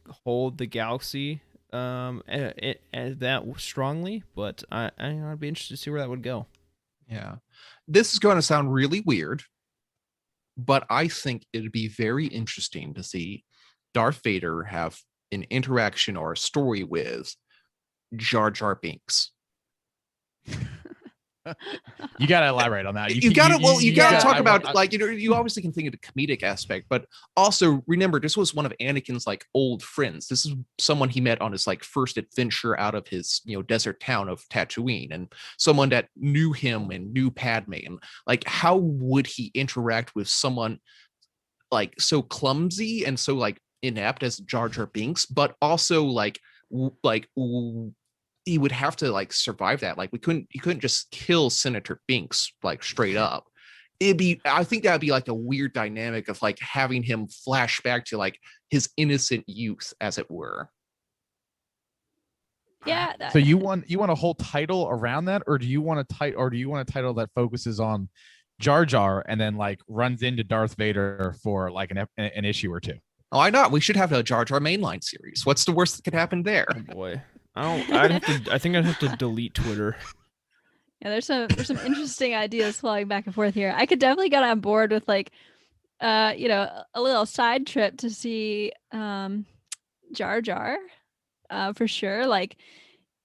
hold the galaxy that strongly, but I'd be interested to see where that would go. Yeah. This is going to sound really weird, but I think it'd be very interesting to see Darth Vader have an interaction or a story with Jar Jar Binks. You gotta elaborate on that. You gotta talk about you obviously can think of the comedic aspect, but also remember this was one of Anakin's like old friends. This is someone he met on his like first adventure out of his desert town of Tatooine, and someone that knew him and knew Padme. And like, how would he interact with someone like so clumsy and so like inept as Jar Jar Binks, but also like he would have to like survive that. Like you couldn't just kill Senator Binks like straight up. I think that'd be like a weird dynamic of like having him flash back to like his innocent youth, as it were. Yeah. So you want a whole title around that, or do you want a title that focuses on Jar Jar and then like runs into Darth Vader for like an issue or two? Why not? We should have a Jar Jar mainline series. What's the worst that could happen there? Oh boy, I think I'd have to delete Twitter. Yeah, there's some interesting ideas flowing back and forth here. I could definitely get on board with like, a little side trip to see Jar Jar, for sure. Like,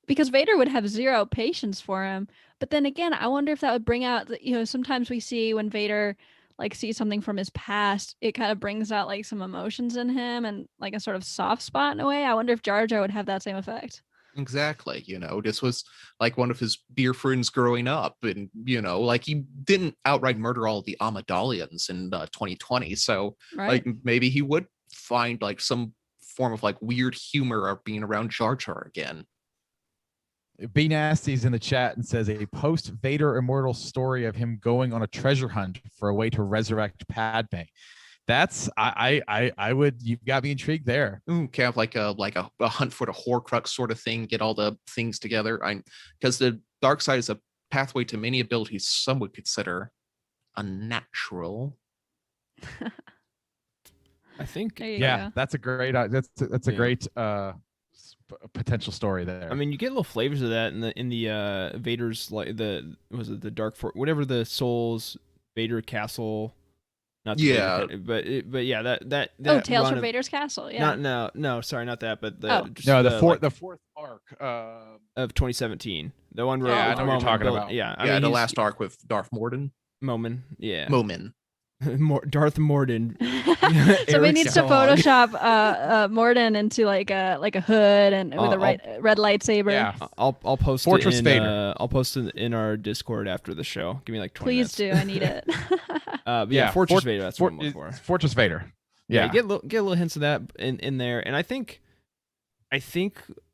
because Vader would have zero patience for him. But then again, I wonder if that would bring out, sometimes we see when Vader like see something from his past, it kind of brings out like some emotions in him and like a sort of soft spot in a way. I wonder if Jar Jar would have that same effect. Exactly. This was like one of his dear friends growing up, and like he didn't outright murder all the Amidalians in 2020. So right. Like maybe he would find like some form of like weird humor of being around Jar Jar again. B Nasty's in the chat and says a post Vader immortal story of him going on a treasure hunt for a way to resurrect Padme. That's you've got me intrigued there. Kind of like a hunt for the Horcrux sort of thing. Get all the things together. Because the dark side is a pathway to many abilities some would consider unnatural. I think. Go. That's a great. That's a great potential story there. I mean, you get little flavors of that in the Vader's, like the Dark Fort, whatever the Souls Vader Castle. Not the Yeah. Vader, but yeah, that Tales run from of, Vader's Castle. Yeah. no, sorry, not that, but the fourth arc of 2017, the one where Yeah, I know what you're talking about. Yeah, I Yeah, mean, the last arc with Darth Momin, yeah, Momin. Darth Morden. Somebody Eric's needs to dog. Photoshop Morden into like a hood and with a red lightsaber. Yeah, I'll post Fortress it in, Vader. I'll post it in our Discord after the show. Give me like 20 Please minutes. do. I need it. But yeah, Fortress Vader. That's what I'm looking for. Fortress Vader. Yeah, Yeah, you get little hints of that in there, and I think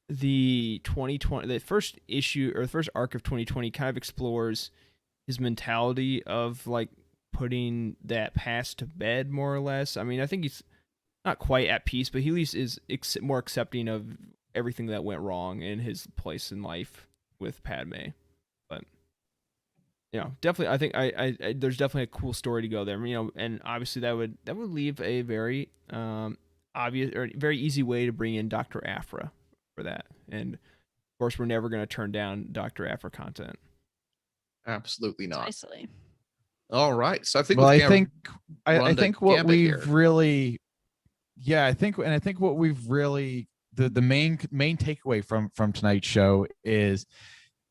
the 2020, the first issue or the first arc of 2020 kind of explores his mentality of like putting that past to bed, more or less. I mean, I think he's not quite at peace, but he at least is more accepting of everything that went wrong in his place in life with Padme. But definitely, I think I there's definitely a cool story to go there. And obviously that would leave a very obvious or very easy way to bring in Dr. Aphra for that. And of course, we're never going to turn down Dr. Aphra content. Absolutely not. Precisely. All right. So I think I think what we've really, I think what we've really the main takeaway from tonight's show is,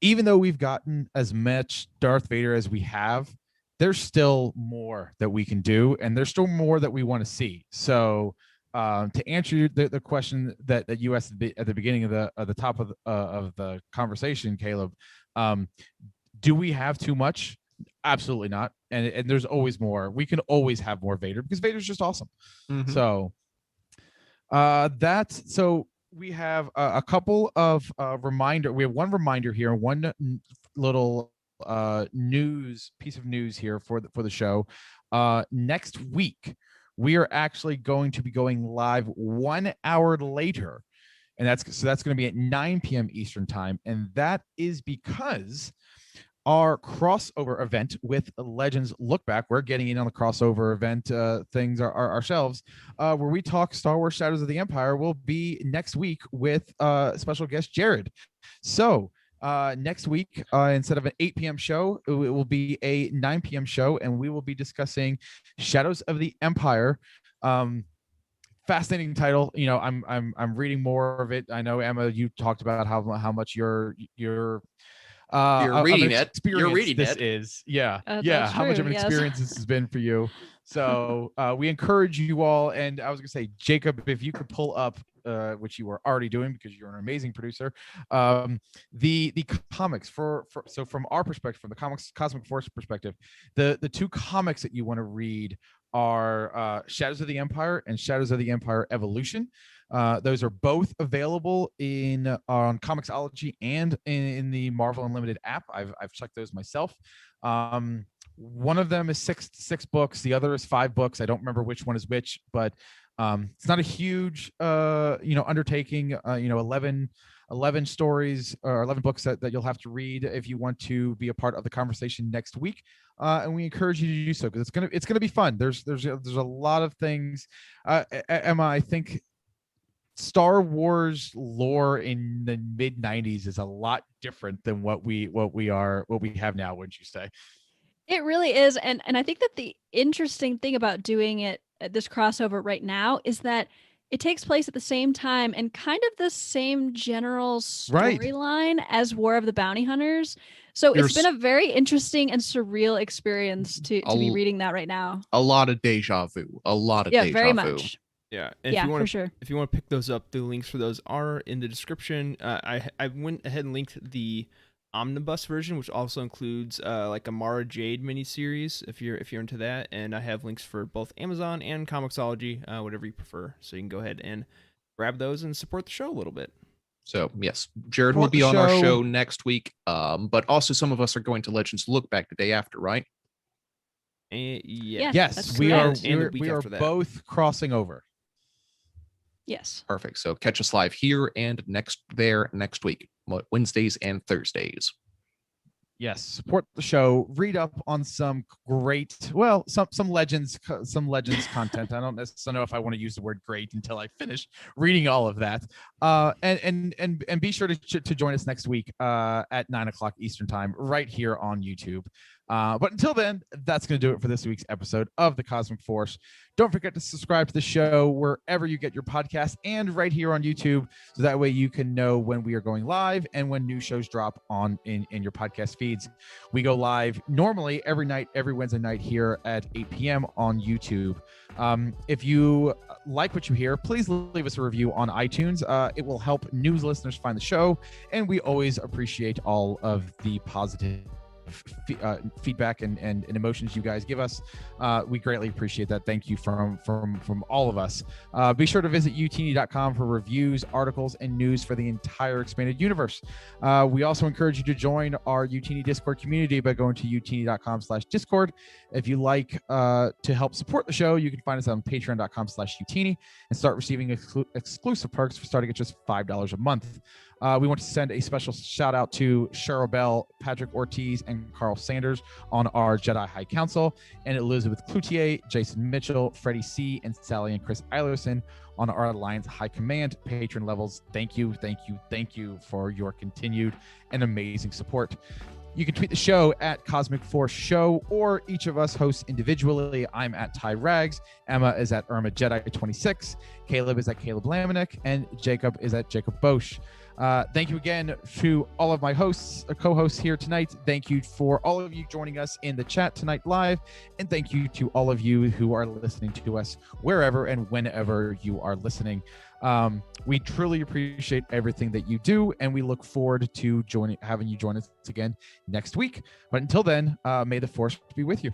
even though we've gotten as much Darth Vader as we have, there's still more that we can do, and there's still more that we want to see. So to answer the question that you asked at the beginning of the top of the conversation, Caleb, do we have too much? Absolutely not. And there's always more. We can always have more Vader because Vader's just awesome. Mm-hmm. So we have a couple of reminder. We have one reminder here, one little piece of news here for the show. Next week, we are actually going to be going live 1 hour later, and that's going to be at 9 p.m. Eastern time, and that is because our crossover event with Legends Look Back, we're getting in on the crossover event things ourselves, where we talk Star Wars Shadows of the Empire, will be next week with special guest Jared. So next week, instead of an 8 p.m. show, it will be a 9 p.m. show, and we will be discussing Shadows of the Empire. Fascinating title. I'm reading more of it. I know, Emma, you talked about how much you're reading it. You're reading this it. Is how true, much of an yes. experience this has been for you. So we encourage you all, and I was gonna say, Jacob, if you could pull up, which you were already doing because you're an amazing producer, the comics so from our perspective, from the Cosmic Force perspective, the two comics that you want to read are Shadows of the Empire and Shadows of the Empire Evolution. Those are both available on Comixology and in the Marvel Unlimited app. I've checked those myself. One of them is six books. The other is 5 books. I don't remember which one is which, but it's not a huge undertaking. 11 stories or 11 books that you'll have to read if you want to be a part of the conversation next week. And we encourage you to do so because it's gonna be fun. There's a lot of things. Emma, I think Star Wars lore in the mid 90s is a lot different than what we have now, wouldn't you say? It really is. And I think that the interesting thing about doing it, this crossover right now, is that it takes place at the same time and kind of the same general storyline as War of the Bounty Hunters. So it's been a very interesting and surreal experience to be reading that right now. A lot of deja vu. Very much. Yeah, and for sure. If you want to pick those up, the links for those are in the description. I went ahead and linked the omnibus version, which also includes like a Mara Jade miniseries if you're into that, and I have links for both Amazon and Comixology, whatever you prefer. So you can go ahead and grab those and support the show a little bit. So yes, Jared will be on our show next week, but also some of us are going to Legends Look Back the day after, right? Yes, we are both crossing over. Yes. Perfect. So catch us live here and next week, Wednesdays and Thursdays. Yes, support the show. Read up on some great, well, some legends content. I don't necessarily know if I want to use the word great until I finish reading all of that. And be sure to join us next week at 9 o'clock Eastern time, right here on YouTube. But until then, that's going to do it for this week's episode of The Cosmic Force. Don't forget to subscribe to the show wherever you get your podcast and right here on YouTube, so that way you can know when we are going live and when new shows drop in your podcast feeds. We go live normally every Wednesday night here at 8 p.m. on YouTube. If you like what you hear, please leave us a review on iTunes. It will help news listeners find the show, and we always appreciate all of the positive feedback and emotions you guys give us. We greatly appreciate that. Thank you from all of us. Be sure to visit utini.com for reviews, articles, and news for the entire expanded universe. We also encourage you to join our Utini Discord community by going to utini.com/discord. If you like to help support the show, you can find us on patreon.com/utini and start receiving exclusive perks for starting at just $5 a month. We want to send a special shout out to Cheryl Bell, Patrick Ortiz, and Carl Sanders on our Jedi High Council, and Elizabeth Cloutier, Jason Mitchell, Freddie C., and Sally and Chris Eilerson on our Alliance High Command patron levels. Thank you for your continued and amazing support. You can tweet the show at Cosmic Force Show, or each of us hosts individually. I'm at Ty Rags, Emma is at Irma Jedi 26, Caleb is at Caleb Lamanik, and Jacob is at Jacob Bosch. Thank you again to all of my co-hosts here tonight. Thank you for all of you joining us in the chat tonight live. And thank you to all of you who are listening to us wherever and whenever you are listening. We truly appreciate everything that you do, and we look forward to having you join us again next week. But until then, may the Force be with you.